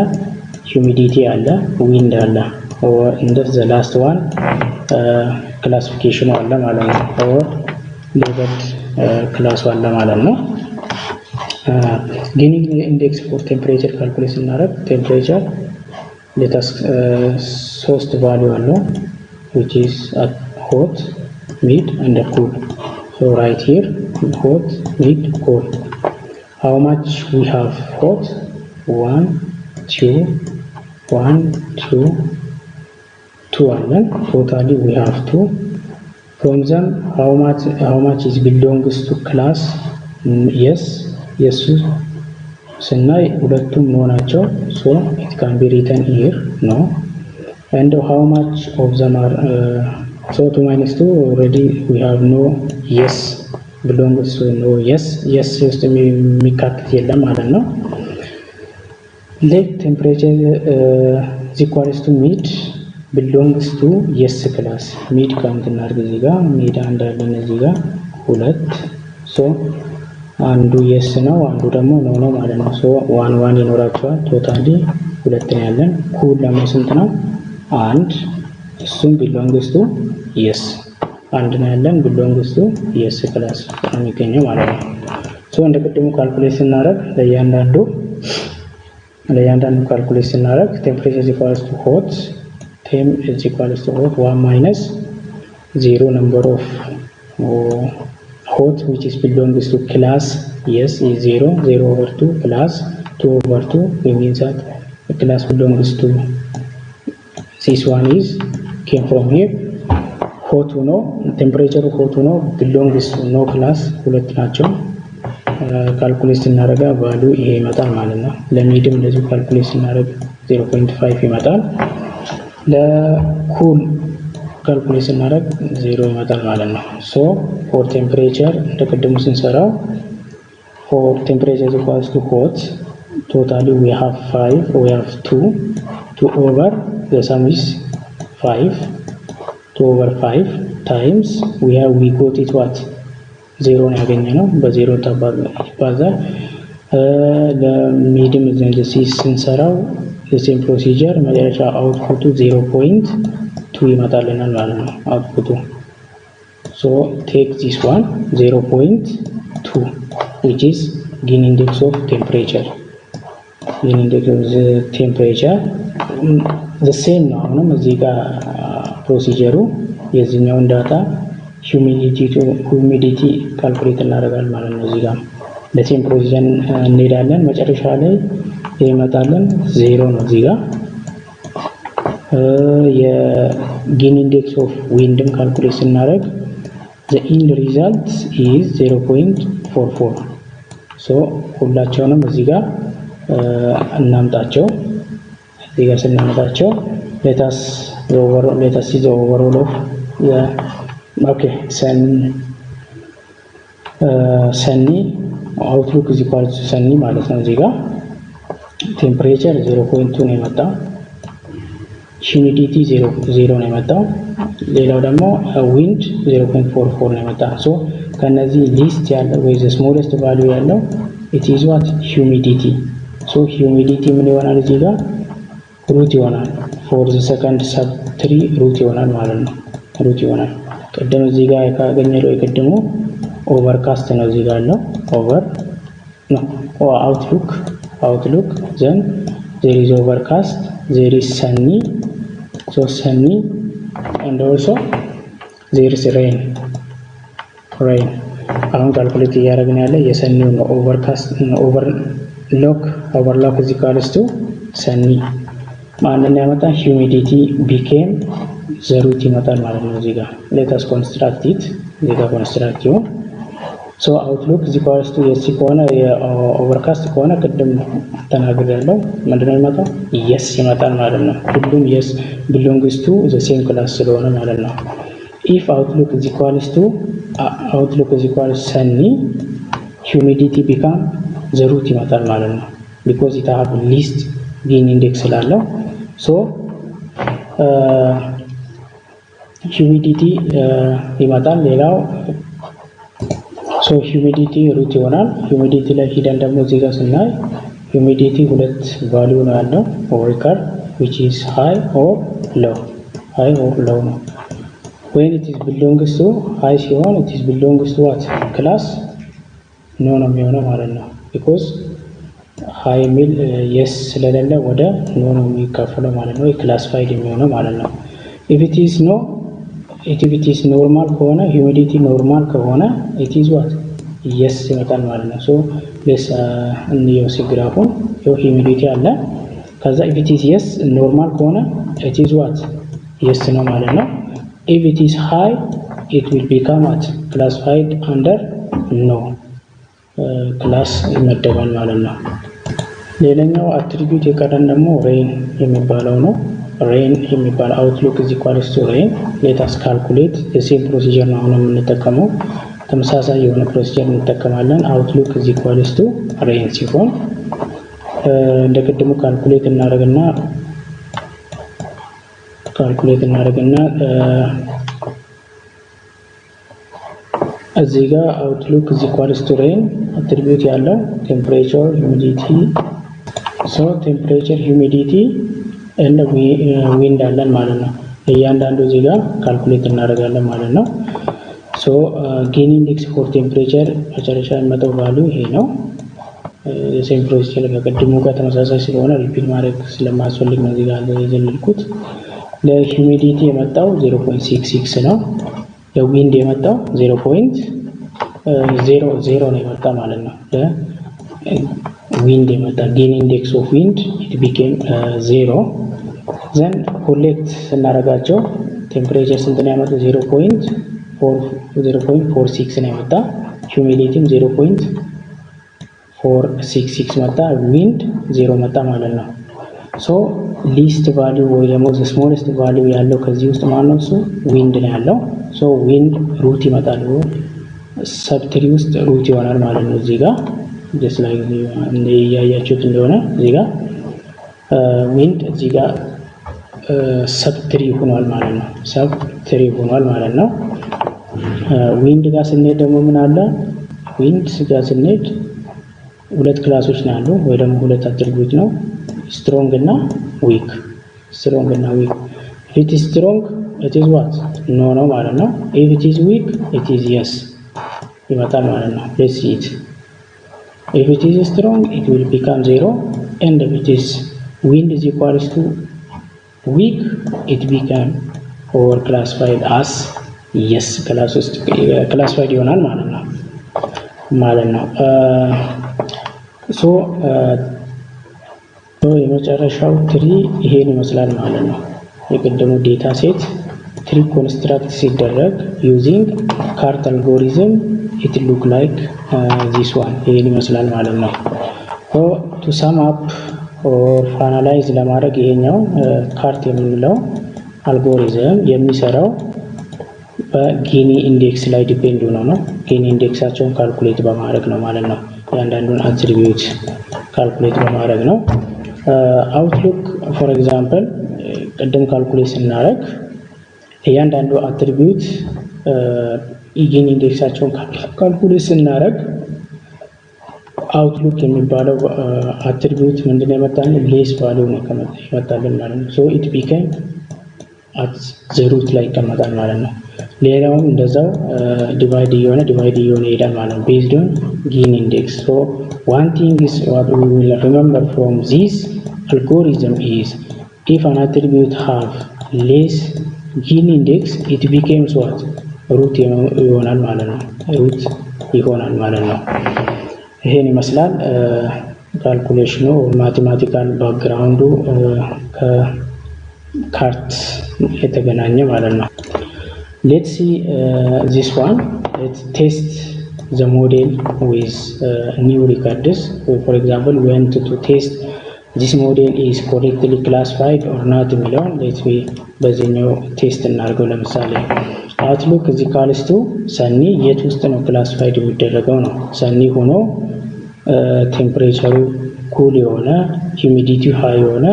humidity አለ፣ wind አለ or in the last one classification አለ ማለት ነው or labeled class አለ ማለት ነው። Gini index for temperature calculate እናደርግ temperature let us source value አለው which is at hot, mid and cool. So right here hot, mid, cool. How much we have hot? 1 2 and then totally we have 2. From them how much is belongs to class yes ስናይ ሁለቱም ነው ናቸው so it can be written here no and how much of them are so 2 minus 2 already we have no yes belongs to no yes ውስጥ የሚካተት የለም ማለት ነው። let temperature is equals to mid belongs to yes class mid ካውንት እናድርግ። እዚህ ጋር mid አንድ አለን እዚህ ጋር ሁለት so አንዱ yes ነው አንዱ ደግሞ no ነው ማለት ነው። so 1 1 ይኖራቸዋል ቶታሊ ሁለት ነው ያለን። ኩል ደግሞ ስንት ነው? አንድ። እሱም ቢሎንግስ ቱ የስ አንድ ነው ያለን። ቢሎንግስ ቱ የስ ክላስ ነው የሚገኘው ማለት ነው። ሶ እንደ ቅድሙ ካልኩሌት ስናደርግ ለእያንዳንዱ ካልኩሌት ስናደርግ ቴምፕሬቸር is equals to hot, temp is equals to hot 1 minus 0 number of hot which is belongs to class yes is 0 over 2 plus 2 over 2, it means that the class belongs to this one is came from here. hot ሆኖ temperature hot ሆኖ belongs to no class ሁለት ናቸው። ካልኩሌት ስናደርግ ቫልዩ ይሄ ይመጣል ማለት ነው። ለሚድም እንደዚህ ካልኩሌት ስናደርግ 0.5 ይመጣል። ለኩል ካልኩሌት ስናደርግ 0 ይመጣል ማለት ነው። ሶ for temperature እንደቀደሙ ስንሰራው for temperature is equals to hot totally we have 2 over the sum is 5 2 over 5 times we got it what 0 ነው ያገኘነው። በ0 ይባዛል። ለሚድም እንደዚህ ስንሰራው the same procedure መጨረሻ አውትፑቱ 0.2 ይመጣልናል ማለት ነው አውትፑቱ። so take this one 0.2 which is gain index of temperature. gain index of the temperature the same ነው። አሁንም እዚህ ጋር ፕሮሲጀሩ የዚህኛውን ዳታ ሂዩሚዲቲ ካልኩሌት እናደርጋለን ማለት ነው። እዚህ ጋር ለሴም ፕሮሲጀር እንሄዳለን። መጨረሻ ላይ ይመጣልን 0 ነው። እዚህ ጋር የጌን ኢንዴክስ ኦፍ ዊንድም ካልኩሌት ስናደርግ the end result is 0.44 so ሁላቸውንም እዚህ ጋር እናምጣቸው። እዚህ ጋር ስናመጣቸው let us see the overall of the okay sunny outlook is equal to sunny ማለት ነው። እዚህ ጋር ቴምፕሬቸር 0.2 ነው የመጣው። humidity 0 ነው የመጣው። ሌላው ደግሞ wind 0.44 ነው የመጣው። ሶ ከነዚህ ሊስት ያለው ወይ the smallest value ያለው it is what humidity. so humidity ምን ይሆናል? እዚህ ጋር ሩት ይሆናል። for the second sub 3 ሩት ይሆናል ማለት ነው። ሩት ይሆናል። ቀደም እዚህ ጋር ካገኘነው የቀደሙ ኦቨርካስት ነው። እዚህ ጋር ነው ኦቨር ነው outlook then there is overcast, there is sunny, so sunny and also there is rain. አሁን ካልኩሌት እያደረግን ያለ የሰኒው ነው። ኦቨርካስት overlock is equals to sunny ማንን ያመጣ ሂዩሚዲቲ became ዘሩት ይመጣል ማለት ነው። እዚህ ጋር let us construct it እዚህ ጋር ኮንስትራክት ይሁን። so outlook is equals to yes ከሆነ የኦቨርካስት ከሆነ ቅድም ተናግሬያለሁ። ምንድነው የሚመጣው? yes ይመጣል ማለት ነው። ሁሉም yes belongs to the same class ስለሆነ ማለት ነው። if outlook is equals to sunny humidity become ዘሩት ይመጣል ማለት ነው። because it have least gain index ስላለው so humidity ይመጣል። ሌላው so humidity ሩት ይሆናል። humidity ላይ ሄደን ደግሞ እዚህ ጋር ስናይ humidity ሁለት ቫልዩ ነው ያለው ኦሪካር which is high or low ነው። when it is belongs to high ሲሆን it is belongs to what class no ነው የሚሆነው ማለት ነው። because high ሚል yes ስለሌለ ወደ no ነው የሚካፈለው ማለት ነው። ክላሲፋይድ የሚሆነው ማለት ነው። if it is normal ከሆነ humidity normal ከሆነ it is what yes ይመጣል ማለት ነው። so let's እንየው ሲግራፉን humidity አለ። ከዛ if it is yes normal ከሆነ it is what yes ነው ማለት ነው። if it is high it will become what classified under no ክላስ ይመደባል ማለት ነው። ሌላኛው አትሪቢዩት የቀረን ደግሞ rain የሚባለው ነው። rain የሚባል outlook is equals to rain. let us calculate the same procedure ነው አሁን የምንጠቀመው። ተመሳሳይ የሆነ ፕሮሲጀር እንጠቀማለን። outlook is equals to rain ሲሆን እንደቀደሙ ካልኩሌት እናደርግና እዚህ ጋር outlook is equals to rain attribute ያለው temperature, humidity ሶ ቴምፕሬቸር ሂዩሚዲቲ እና ዊንድ አለን ማለት ነው። እያንዳንዱ እዚህ ጋር ካልኩሌት እናደርጋለን ማለት ነው። ሶ ጌን ኢንዴክስ ፎር ቴምፕሬቸር መጨረሻ የሚመጣው ቫልዩ ይሄ ነው። የሴም ፕሮሲጀር ከቀድሞ ጋር ተመሳሳይ ስለሆነ ሪፒት ማድረግ ስለማያስፈልግ ነው እዚህ ጋር የዘለልኩት። ለሂዩሚዲቲ የመጣው 0.66 ነው። ለዊንድ የመጣው 0.00 ነው የመጣ ማለት ነው። ለዊንድ የመጣ ጌን ኢንዴክስ ኦፍ ዊንድ ኢት ቢኬም 0 ዘን ኮሌክት ስናደርጋቸው ቴምፕሬቸር ስንት ነው ያመጣው? 0.46 ነው ያመጣ። ሂዩሚዲቲም 0.466 መጣ። ዊንድ 0 መጣ ማለት ነው። ሶ ሊስት ቫልዩ ወይ ደግሞ ስሞለስት ቫልዩ ያለው ከዚህ ውስጥ ማለት ነው እሱ ዊንድ ነው ያለው። ሶ ዊንድ ሩት ይመጣል፣ ሰብትሪ ውስጥ ሩት ይሆናል ማለት ነው። እዚህ ጋር ጀስት ላይክ ያያችሁት እንደሆነ እዚህ ጋር ዊንድ እዚህ ጋር ሰብትሪ ሆኗል ማለት ነው። ሰብትሪ ሆኗል ማለት ነው። ዊንድ ጋር ስንሄድ ደግሞ ምን አለ? ዊንድ ጋር ስንሄድ ሁለት ክላሶች ነው ያሉ ወይ ደግሞ ሁለት አትሪቢዩት ነው፣ ስትሮንግ እና ዊክ። ስትሮንግ እና ዊክ ኢት ኢዝ ስትሮንግ ኢት ኢዝ ዋት ኖ ነው ማለት ነው። ኢፍ ኢት ኢዝ ዊክ ኢት ኢዝ የስ ይመጣል ማለት ነው። ሌትስ ሲ ኢት ኢፍ ኢት ኢዝ ስትሮንግ ኢት ዊል ቢካም 0 ኤንድ ኢፍ ኢት ኢዝ ዊንድ ኢዝ ኢኳልስ ቱ ዊክ ኢት ቢካም ኦር ክላሲፋይድ አስ የስ ክላስ ውስጥ ክላሲፋይድ ይሆናል ማለት ነው። ሶ የመጨረሻው ትሪ ይሄን ይመስላል ማለት ነው። የቀደሙ ዴታ ሴት ትሪ ኮንስትራክት ሲደረግ ዩዚንግ ካርት አልጎሪዝም ኢት ሉክ ላይክ ዚስ ዋን ይሄን ይመስላል ማለት ነው። ሶ ቱ ሳም አፕ ኦር ፋናላይዝ ለማድረግ ይሄኛው ካርት የምንለው አልጎሪዝም የሚሰራው በጊኒ ኢንዴክስ ላይ ዲፔንድ ሆኖ ነው። ጊኒ ኢንዴክሳቸውን ካልኩሌት በማድረግ ነው ማለት ነው። ያንዳንዱን አትሪቢዩት ካልኩሌት በማድረግ ነው። አውትሉክ ፎር ኤግዛምፕል ቅድም ካልኩሌት ስናደርግ እያንዳንዱ አትሪቢዩት ጊኒ ኢንዴክሳቸውን ካልኩሌት ስናደርግ አውትሉክ የሚባለው አትሪቢዩት ምንድን ነው የመጣልን? ሌስ ቫልዩ ነው የመጣልን ማለት ነው። ሶ ኢት ቢኬም አት ዘ ሩት ላይ ይቀመጣል ማለት ነው። ሌላውም እንደዛው ዲቫይድ እየሆነ ይሄዳል ማለት ነው ቤዝድ ኦን ጊኒ ኢንዴክስ። ሶ one thing is what we will remember from this algorithm is if an attribute have less Gini index it becomes what root ይሆናል ማለት ነው። root ይሆናል ማለት ነው። ይሄን ይመስላል ካልኩሌሽኑ ማቴማቲካል ባክግራውንዱ ከካርት የተገናኘ ማለት ነው። let's see this one. Let's test the model with new records. For example, we want to test this model is correctly classified or not የሚለውን let's we በዚህኛው ቴስት እናድርገው። ለምሳሌ አውትሉክ እዚህ ካልስቱ ሰኒ የት ውስጥ ነው ክላሲፋይድ የሚደረገው ነው። ሰኒ ሆኖ ቴምፕሬቸሩ ኩል የሆነ ሂዩሚዲቲው ሃይ የሆነ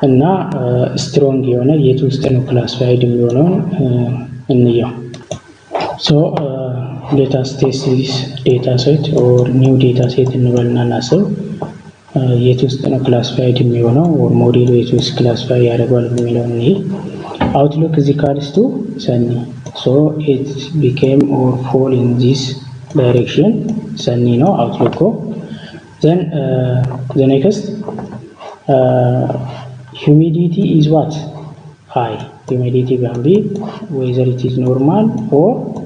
እና ስትሮንግ የሆነ የት ውስጥ ነው ክላሲፋይድ የሚሆነውን እንየው። ሶ let us test this data set or new data set እንበልና እናስብ የት ውስጥ ነው ክላሲፋይድ የሚሆነው or ሞዴሉ የት ውስጥ ክላሲፋይ ያደርጋል የሚለውን እንይ። outlook is equals to sunny, so it became or fall in this direction sunny ነው outlook. Then the next humidity is what? High. Humidity can be whether it is normal or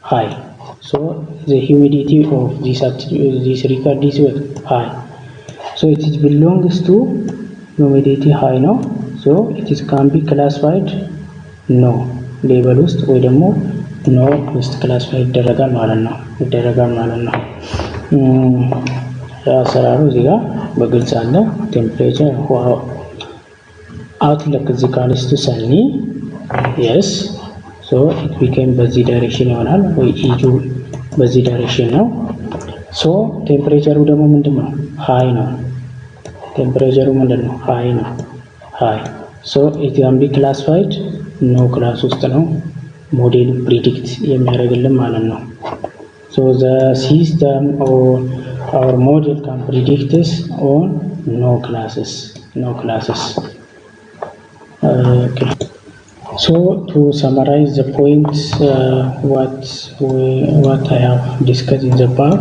high. So the humidity of this record is what? High. So it is belongs to humidity high now. So it is can be classified no label ውስጥ ወይ ደግሞ no ውስጥ classified ይደረጋል ማለት ነው። አሰራሩ እዚህ ጋር በግልጽ አለ። ቴምፕሬቸር outlook is equals to sunny. Yes. So it became በዚህ ዳይሬክሽን ይሆናል ወይ ኢጁ በዚህ ዳይሬክሽን ነው። ሶ ቴምፕሬቸሩ ደግሞ ምንድነው? ሃይ ነው። ቴምፕሬቸሩ ምንድነው? ሃይ ነው። ሃይ ሶ ኢት ካን ቢ ክላሲፋይድ ኖ ክላስ ውስጥ ነው ሞዴል ፕሪዲክት የሚያደርግልን ማለት ነው። ሶ the system or our model can predict on no classes. Okay. So to summarize the points, what I have discussed in the above,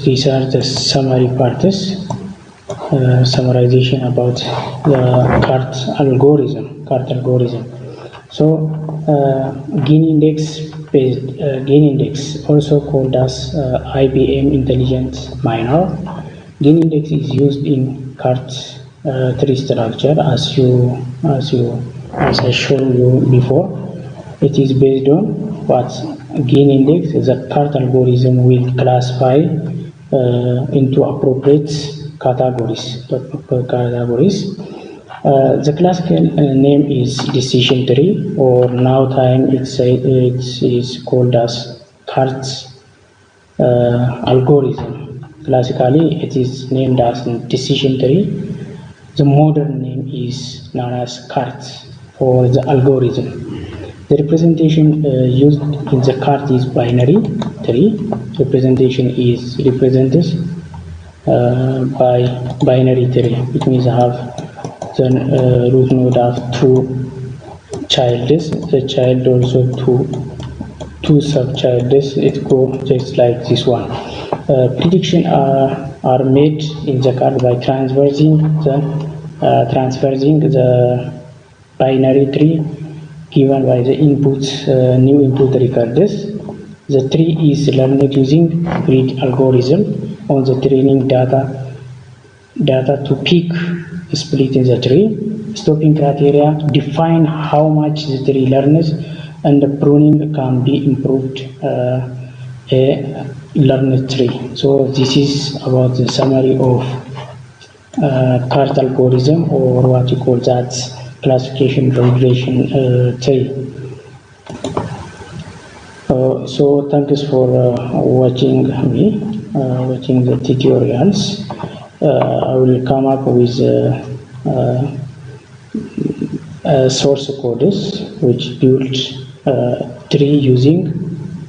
these are the summary parts. Summarization about the CART algorithm. So gain index, also called as IBM Intelligent Minor. Gain index is used in CART tree structure as I showed you before. It is based on what gain index. The CART algorithm will classify into appropriate categories. The classical name is decision tree, or now time it is called as CART algorithm. Classically, it is named as decision tree. The modern name is known as CART for the algorithm. The representation used in the CART is binary tree. Representation is represented by binary tree. It means I have the root node of two childs, the child also two subchilds. It goes just like this one. Prediction are made in the CART by transversing the binary tree given by the new input records. The tree is learned using grid algorithm on the training data to pick split in the tree. Stopping criteria define how much the tree learns, and the pruning can be improved a learned tree. So this is about the summary of CART algorithm, or what you call that classification regression tree. So thanks for watching the tutorials. I will come up with source codes which build tree using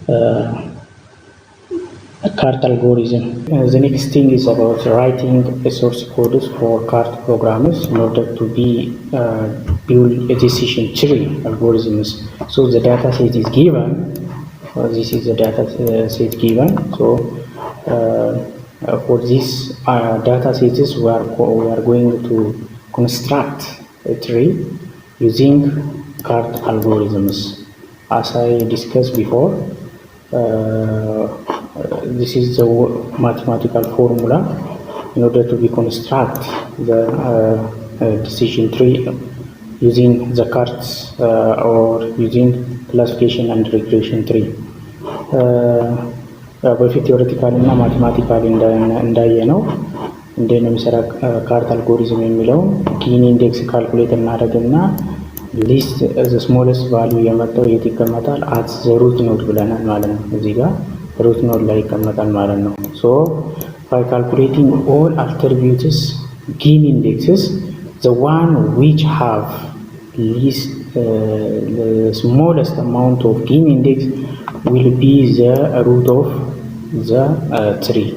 a CART algorithm. The next thing is about writing a source codes for CART programs in order to build a decision tree algorithms. So the data set is given. This is the data set given. So for this data sets, we are going to construct a tree using CART algorithms. As I discussed before, this is the mathematical formula in order to construct the decision tree using the CARTs or using classification and regression tree. በፊት ቲዎሬቲካሊ እና ማቴማቲካሊ እንዳየ ነው እንዴት ነው የሚሰራ CART አልጎሪዝም የሚለው ጊኒ ኢንዴክስ ካልኩሌት እናደርግና ሊስት ዘ ስሞለስት ቫልዩ የመጣው የት ይቀመጣል አት ዘ ሩት ኖድ ብለናል ማለት ነው። እዚህ ጋር ሩት ኖድ ላይ ይቀመጣል ማለት ነው። ሶ by calculating all attributes gain indexes, the one which have least the smallest amount of gain index will be the root of the tree.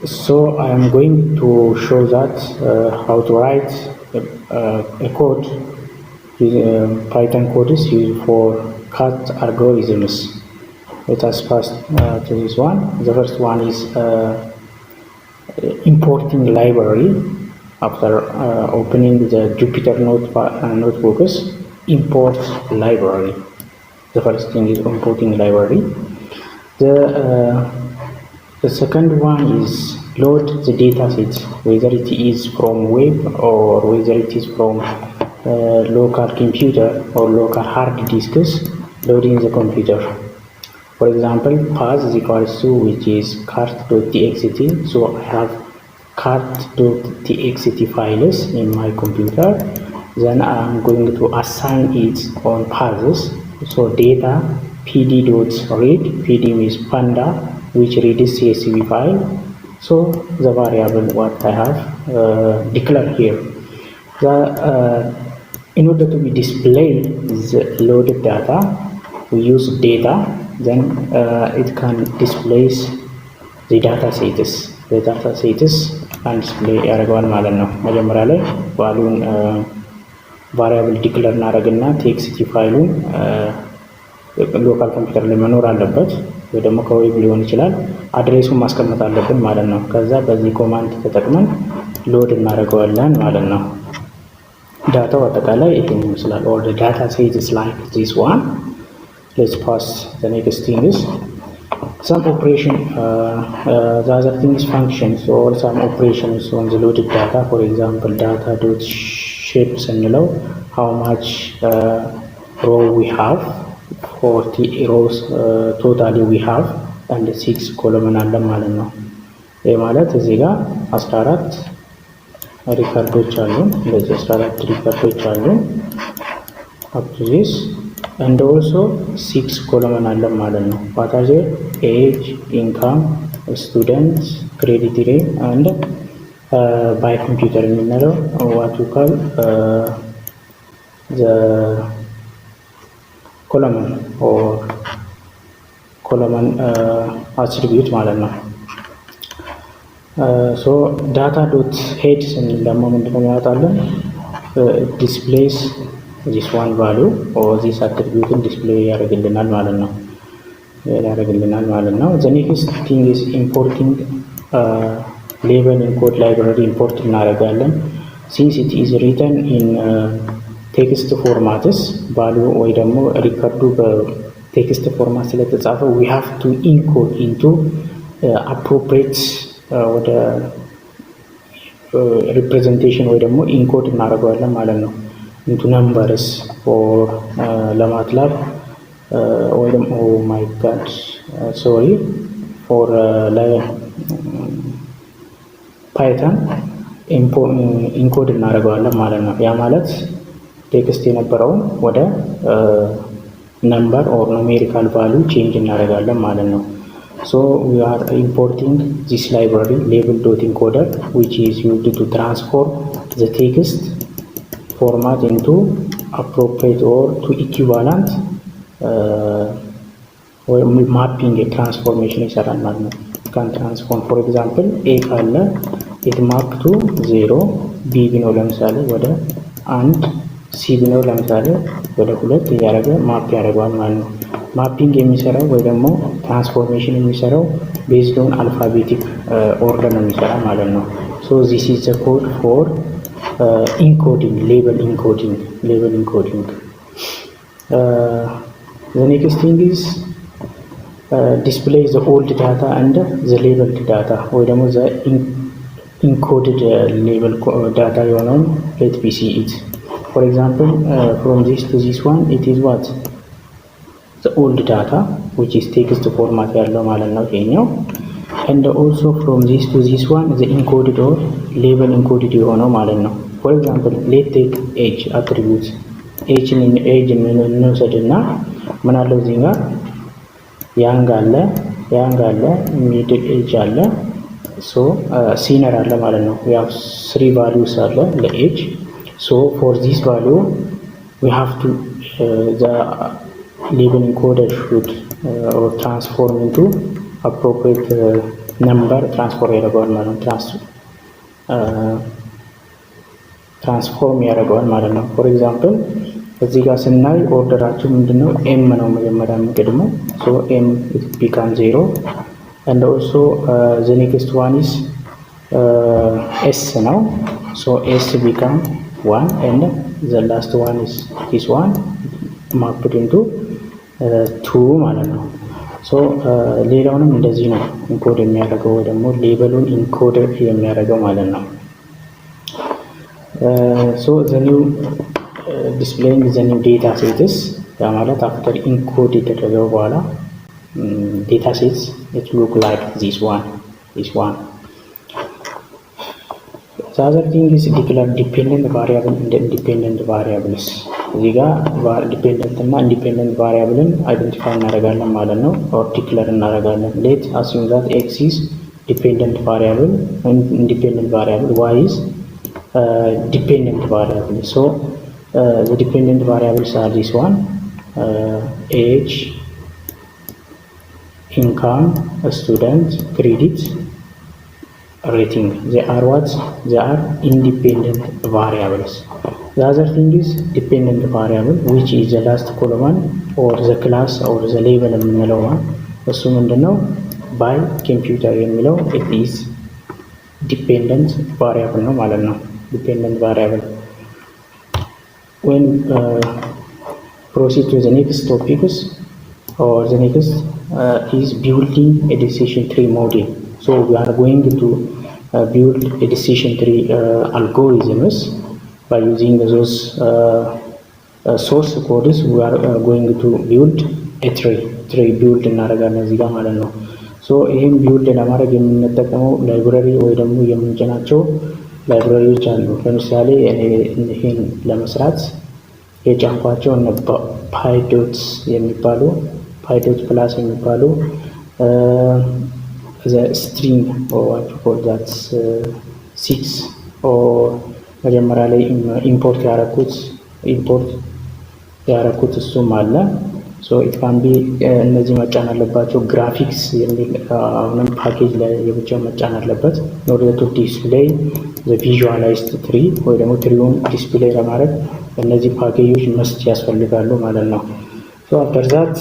So I am going to show that how to write a code, Python code is used for CART algorithms. Let us first to this one. The first one is importing library. After opening the Jupyter notebooks, import library. The first thing is importing library. The second one is load the data set, whether it is from web or whether it is from local computer or local hard disks loading the computer. For example, path is equals to which is cart.txt. So I have cart.txt files in my computer. Then I'm going to assign it on paths. So data pd.read, pd means panda, which reads CSV file. So the variable what I have declared here. In order to be displayed the loaded data, we use data. Then it can displace ዳታ ሴትስ አንድ ዲስፕሌይ ያደርገዋል ማለት ነው። መጀመሪያ ላይ ቫሉን ቫሪያብል ዲክለር እናደርግና ቴክስት ፋይሉን ሎካል ኮምፒውተር ላይ መኖር አለበት ወይ ደግሞ ከዌብ ሊሆን ይችላል። አድሬሱን ማስቀመጥ አለብን ማለት ነው። ከዛ በዚህ ኮማንድ ተጠቅመን ሎድ እናደርገዋለን ማለት ነው። ዳታው አጠቃላይ ይሄን ይመስላል። ኦር the data set is like this one. Let's pass the next thing is some operation, the other thing is functions or some operations on the loaded data. For example, data dot shape ስንለው how much row we have, 40 rows totally we have and 6 column አለ ማለት ነው። ይሄ ማለት እዚህ ጋር 14 ሪከርዶች አሉ። እንደዚህ 14 ሪከርዶች አሉ up to this and also 6 column አለ ማለት ነው። what are the age, income, students, credit rate and by computer የምንለው what you call the column or column attribute ማለት ነው። so data dot head ስንል ደግሞ ምንድነው ያወጣልን? displays this one value or this attribute display ያደርግልናል ማለት ነው። the next thing is importing label in code library import እናደርጋለን። since it is written in text formats value ወይ ደግሞ ሪከርዱ በቴክስት ፎርማት ስለተጻፈ we have to encode into appropriate ወደ representation ወይ ደግሞ ኢንኮድ እናደርገዋለን ማለት ነው። into numbers for ለማትላብ ወይ ደግሞ oh my god sorry for ፓይተን ኢንኮድ እናደርገዋለን ማለት ነው። ያ ማለት ቴክስት የነበረውን ወደ ነምበር ኦር ኑሜሪካል ቫልዩ ቼንጅ እናደርጋለን ማለት ነው። so we are importing this library label.encoder which is used to transform the text format into appropriate or to equivalent or mapping a transformation ይሰራል ማለት ነው። can transform for example a ካለ it map to 0 b ቢኖር ለምሳሌ ወደ 1 ሲ ቢኖር ለምሳሌ ወደ 2 እያደረገ ማፕ ያደርገዋል ማለት ነው። ማፒንግ የሚሰራው ወይ ደግሞ ትራንስፎርሜሽን የሚሰራው ቤዝድ ኦን አልፋቤቲክ ኦርደር ነው የሚሰራ ማለት ነው። so this is the code for encoding label encoding the next thing is display the old data and the labeled data ወይ ደግሞ the encoded label data የሆነውን let me see it. For example, from this to this one it is what the old data which is text format ያለው ማለት ነው ይሄኛው። and also from this to this one the encoded or label encoded የሆነው ማለት ነው። for example let's take age attribute age እንውሰድና ምን አለው እዚህ ጋር young አለ middle age አለ so senior አለ ማለት ነው። we have 3 values አለ ለage so for this value we have to the label encoder should or transform into appropriate number transform ያደርገዋል ማለት ነው። transform ያደርገዋል ማለት ነው። for example እዚህ ጋር ስናይ ኦርደራችን ምንድነው m ነው መጀመሪያ የምንቀድመው so m it become 0 and also the next one is s ነው so s become 1 and the last one is this one mapped into 2 ማለት ነው። so ሌላውንም እንደዚህ ነው ኢንኮድ የሚያደርገው ወይ ደግሞ ሌበሉን ኢንኮድ የሚያደርገው ማለት ነው። so the new displaying the new data sets ያ ማለት after ኢንኮድ የተደረገው በኋላ data sets it look like this one. the other thing is declare dependent variable and independent variables እዚህ ጋር ዲፔንደንት እና ኢንዲፔንደንት ቫሪያብልን አይደንቲፋይ እናደርጋለን ማለት ነው or declare እናደርጋለን። let assume that x is dependent variable and independent variable y is dependent variable. so the dependent variables are this one age income, student, credit, rating. They are what? They are independent variables. The other thing is dependent variable, which is the last column or the class or the label የምንለው እሱ ምንድነው? by computer የሚለው it is dependent variable ነው ማለት ነው። dependent variable. When proceed to the next topics or the next is building a decision tree model. So we are going to build a decision tree algorithms by using those source codes. We are going to build a tree build እናደርጋለን እዚህ ጋር ማለት ነው። ሶ ይሄን ቢውልድ ለማድረግ የምንጠቀመው ላይብረሪ ወይ ደግሞ የምንጭናቸው ላይብረሪዎች አሉ። ለምሳሌ ይሄን ለመስራት የጫንኳቸው እነ ፓይዶት የሚባሉ ፓይዶት ፕላስ የሚባሉ the string or what you call that 6 or መጀመሪያ ላይ ኢምፖርት ያረኩት እሱም አለ። so it can be እነዚህ መጫን አለባቸው። ግራፊክስ የሚል አሁንም ፓኬጅ ላይ የብቻው መጫን አለበት in order to display the visualized tree ወይ ደግሞ ትሪውን ዲስፕሌይ ለማድረግ እነዚህ ፓኬጆች መስት ያስፈልጋሉ ማለት ነው። So after that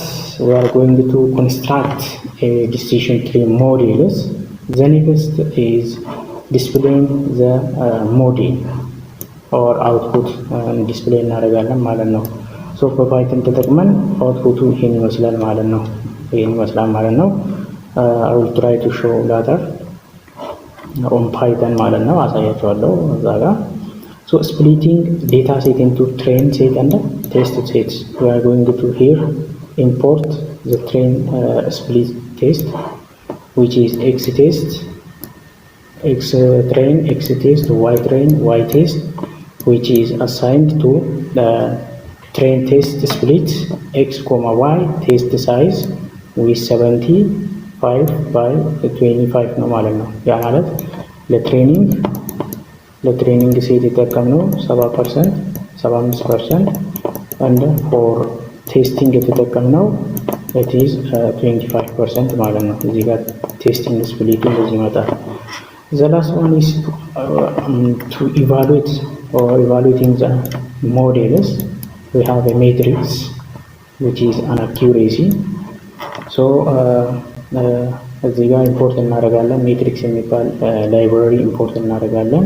we are going to construct a decision tree models. The next is displaying the model or output display እናደርጋለን ማለት ነው። ሶ በፓይተን ተጠቅመን አውትፑቱ ይሄን ይመስላል ማለት ነው። I will try to show later on Python ማለት ነው። አሳያችኋለሁ እዛ ጋር። So splitting data set into train set and test set. We are going to here import the train split test, which is x test, x train, x test, y train, y test, which is assigned to the train test split x comma y test size with 75 by 25 ነው ማለት ነው። ያ ማለት ለትሬኒንግ ሴት የተጠቀምነው 70%፣ 75% and for testing የተጠቀምነው it is 25% ማለት ነው። እዚህ ጋር ቴስቲንግ ስፕሊቱ እንደዚህ ይመጣል። The last one is to evaluate or evaluating the models. We have a matrix which is an accuracy. So እዚህ ጋር ኢምፖርት እናደርጋለን። ሜትሪክስ የሚባል ላይብረሪ ኢምፖርት እናደርጋለን።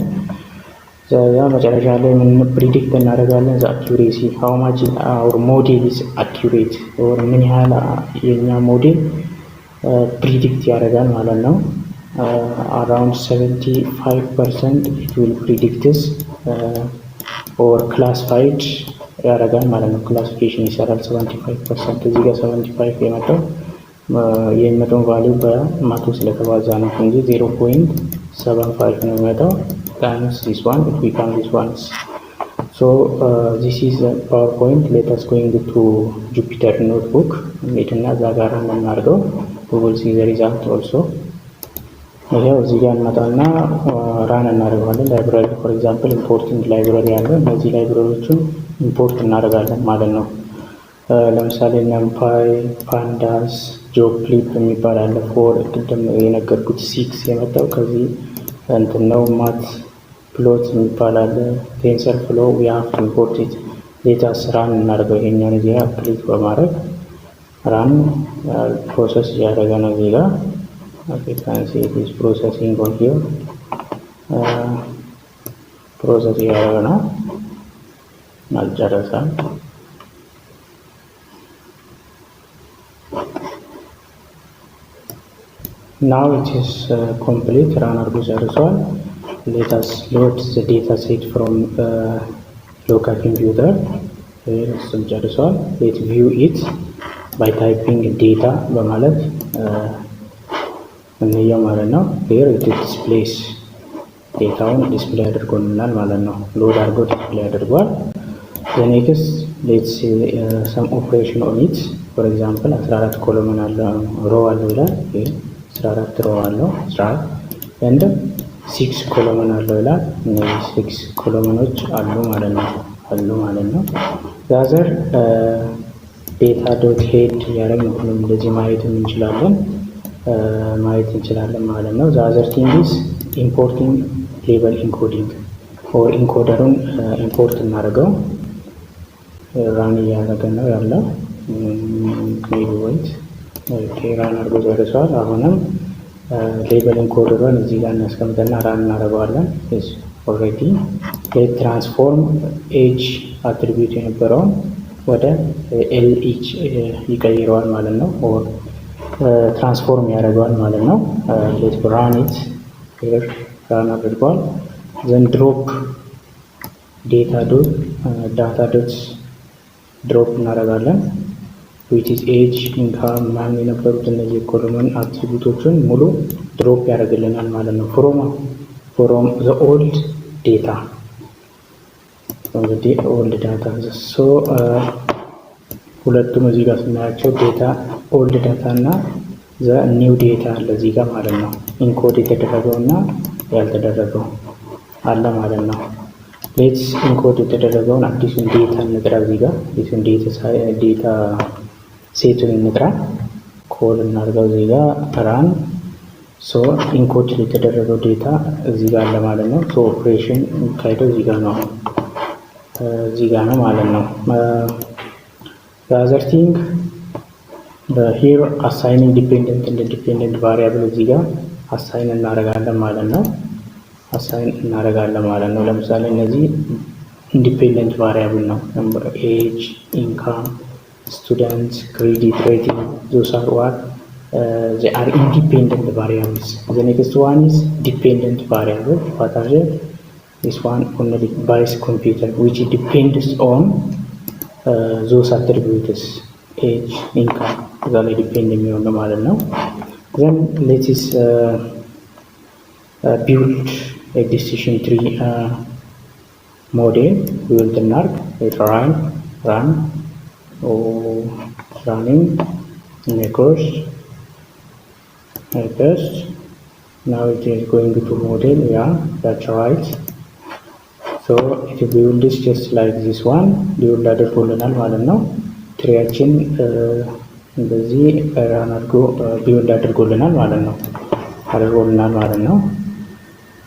ያ መጨረሻ ላይ ምን ፕሪዲክት እናደርጋለን? the accuracy how much our model is accurate or ምን ያህል የኛ ሞዴል ፕሪዲክት ያደርጋል ማለት ነው። around 75% it will predict this or classified ያደርጋል ማለት ነው። ክላሲፊኬሽን ይሰራል 75%። እዚህ ጋር 75 የመጣው ቫልዩ በ100 ስለተባዛ ነው እንጂ 0.75 ነው የሚመጣው። times this one it becomes this one. So this is a PowerPoint. Let us going to Jupyter notebook እና እዛ ጋር እናደርገው we will see the result also. ይሄው እዚህ ጋር እንመጣና ራን እናደርጋለን። ላይብራሪ for example ኢምፖርቲንግ ላይብራሪ አለ። እነዚህ ላይብራሪዎችን ኢምፖርት እናደርጋለን ማለት ነው። ለምሳሌ numpy፣ pandas፣ joplib የሚባል አለ። ፎር ቅድም የነገርኩት 6 የመጣው ከዚህ እንትን ነው። ማት ፕሎት የሚባል አለ። ቴንሰር ፍሎ we have to import it. ሌታ ራን እናደርገው። ይሄኛውን እዚህ ጋር ክሊክ በማድረግ ራን ፕሮሰስ እያደረገ ነው እዚህ ጋር okay can see it is processing on here. ፕሮሰስ እያደረገ ነው አልጨረሰም። Now it is complete. Run አድርጎ ጨርሷል። Let us load the data set from local computer. እሱም ጨርሷል። Let's view it by typing data በማለት እንየው ማለት ነው። Here it displays ዴታውን ዲስፕሌይ አድርጎልናል ማለት ነው። ሎድ አድርጎ ዲስፕሌይ አድርጓል። The next let's see some operation on it. For example 14 ኮሎመን አለ ሮ አለው ይላል። 14 ሮ አለው 14 and 6 ኮሎመን አለው ይላል። እነዚህ 6 ኮሎመኖች አሉ ማለት ነው። ዛዘር ዴታ ዶት ሄድ ያረግ ነው እንደዚህ ማየት እንችላለን። ማየት እንችላለን ማለት ነው። ዘ አዘር ቲንግ ኢዝ ኢምፖርቲንግ ሌበል ኢንኮዲንግ ኦር ኢንኮደሩን ኢምፖርት እናደርገው። ራን እያደረገ ነው ያለው። ሜቢ ወይት ራን አድርጎ ጨርሷል። አሁንም ሌበል ኢንኮደሩን እዚህ ጋር እናስቀምጠና ራን እናደርገዋለን። ኦልሬዲ ትራንስፎርም ኤጅ አትሪቢዩት የነበረውን ወደ ኤልኤች ይቀይረዋል ማለት ነው። ኦር ትራንስፎርም ያደርገዋል ማለት ነው። ሌት ራን ኢት ሄር ራን አድርጓል። ዘን ድሮፕ ዳታ ዶት ድሮፕ እናደርጋለን። ዊች ኢዝ ኤጅ ኢንካም ምናምን የነበሩት እነዚህ ኮሎመን አትሪቢዩቶችን ሙሉ ድሮፕ ያደርግልናል ማለት ነው። ፍሮም ዘ ኦልድ ዴታ እንግዲህ ኦልድ ዳታ ሶ ሁለቱም እዚህ ጋር ስናያቸው ዴታ ኦልድ ዳታ እና ዘ ኒው ዴታ አለ እዚህ ጋር ማለት ነው። ኢንኮድ የተደረገው እና ያልተደረገው አለ ማለት ነው። ሌትስ ኢንኮድ የተደረገውን አዲሱን ዴታ እንጥራ። እዚህ ጋር አዲሱን ዴታ ሴቱን እንጥራ። ኮል እናድርገው እዚህ ጋር ራን። ሶ ኢንኮድ የተደረገው ዴታ እዚህ ጋር አለ ማለት ነው። ሶ ኦፕሬሽን ካይደው እዚህ ጋር ነው ማለት ነው። the other thing here assigning dependent and independent variable እዚህ ጋር አሳይን እናደርጋለን ማለት ነው። ለምሳሌ እነዚህ ኢንዲፔንደንት ቫሪያብል ነው። ኤጅ፣ ኢንካም፣ ስቱደንት፣ ክሬዲት፣ ሬቲንግ those are what they are independent variables. The next one is dependent variable. What are they? This one only buys computer which depends on those attributes age, income እዛ ላይ ዲፔንድ የሚሆን ነው ማለት ነው። then let's build a decision tree model. build እናርግ run running next. Now it is going to model. Yeah, that's right. So it build is just like this one. build አድርጎልናል ማለት ነው። ትሪያችን እንደዚህ ራን አድርጎ build አድርጎልናል ማለት ነው።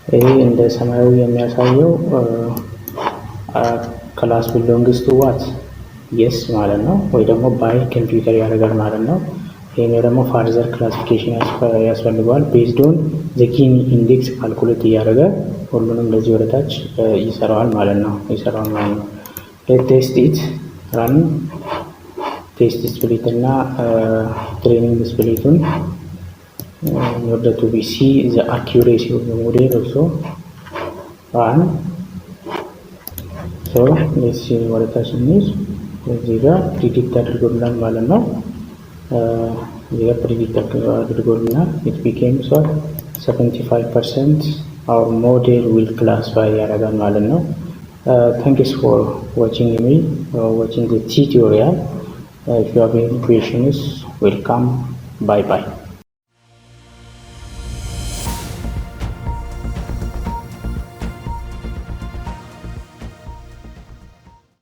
ይሄ እንደ ሰማያዊ የሚያሳየው ክላስ ቢሎንግስ ቱ ዋት የስ ማለት ነው፣ ወይ ደግሞ ባይ ኮምፒውተር ያደርጋል ማለት ነው። ይሄኛው ደግሞ ፋርዘር ክላሲፊኬሽን ያስፈልገዋል። ቤዝድ ኦን ዘ ኪ ኢንዴክስ ካልኩሌት እያደረገ ሁሉንም እንደዚህ ወደታች ይሰራዋል ማለት ነው። ቴስት ኢት ራን ቴስት ስፕሊት እና ትሬኒንግ ስፕሊቱን ወደ ቱ ቢ ሲ ዘ አኪዩሬሲ ኦፍ ዘ ሞዴል ኦልሶ ራን። ሶ ሌትስ ሲ ወደታች እንሂድ። እዚህ ጋር ፕሪዲክት አድርጎልናል ማለት ነው። እዚህ ጋር ፕሪዲክት አድርጎልናል። ኢት ቢኬም ሶ 75% our model will classify ያደርጋል ማለት ነው። Thanks for watching the tutorial. If you have any questions, welcome. Bye bye.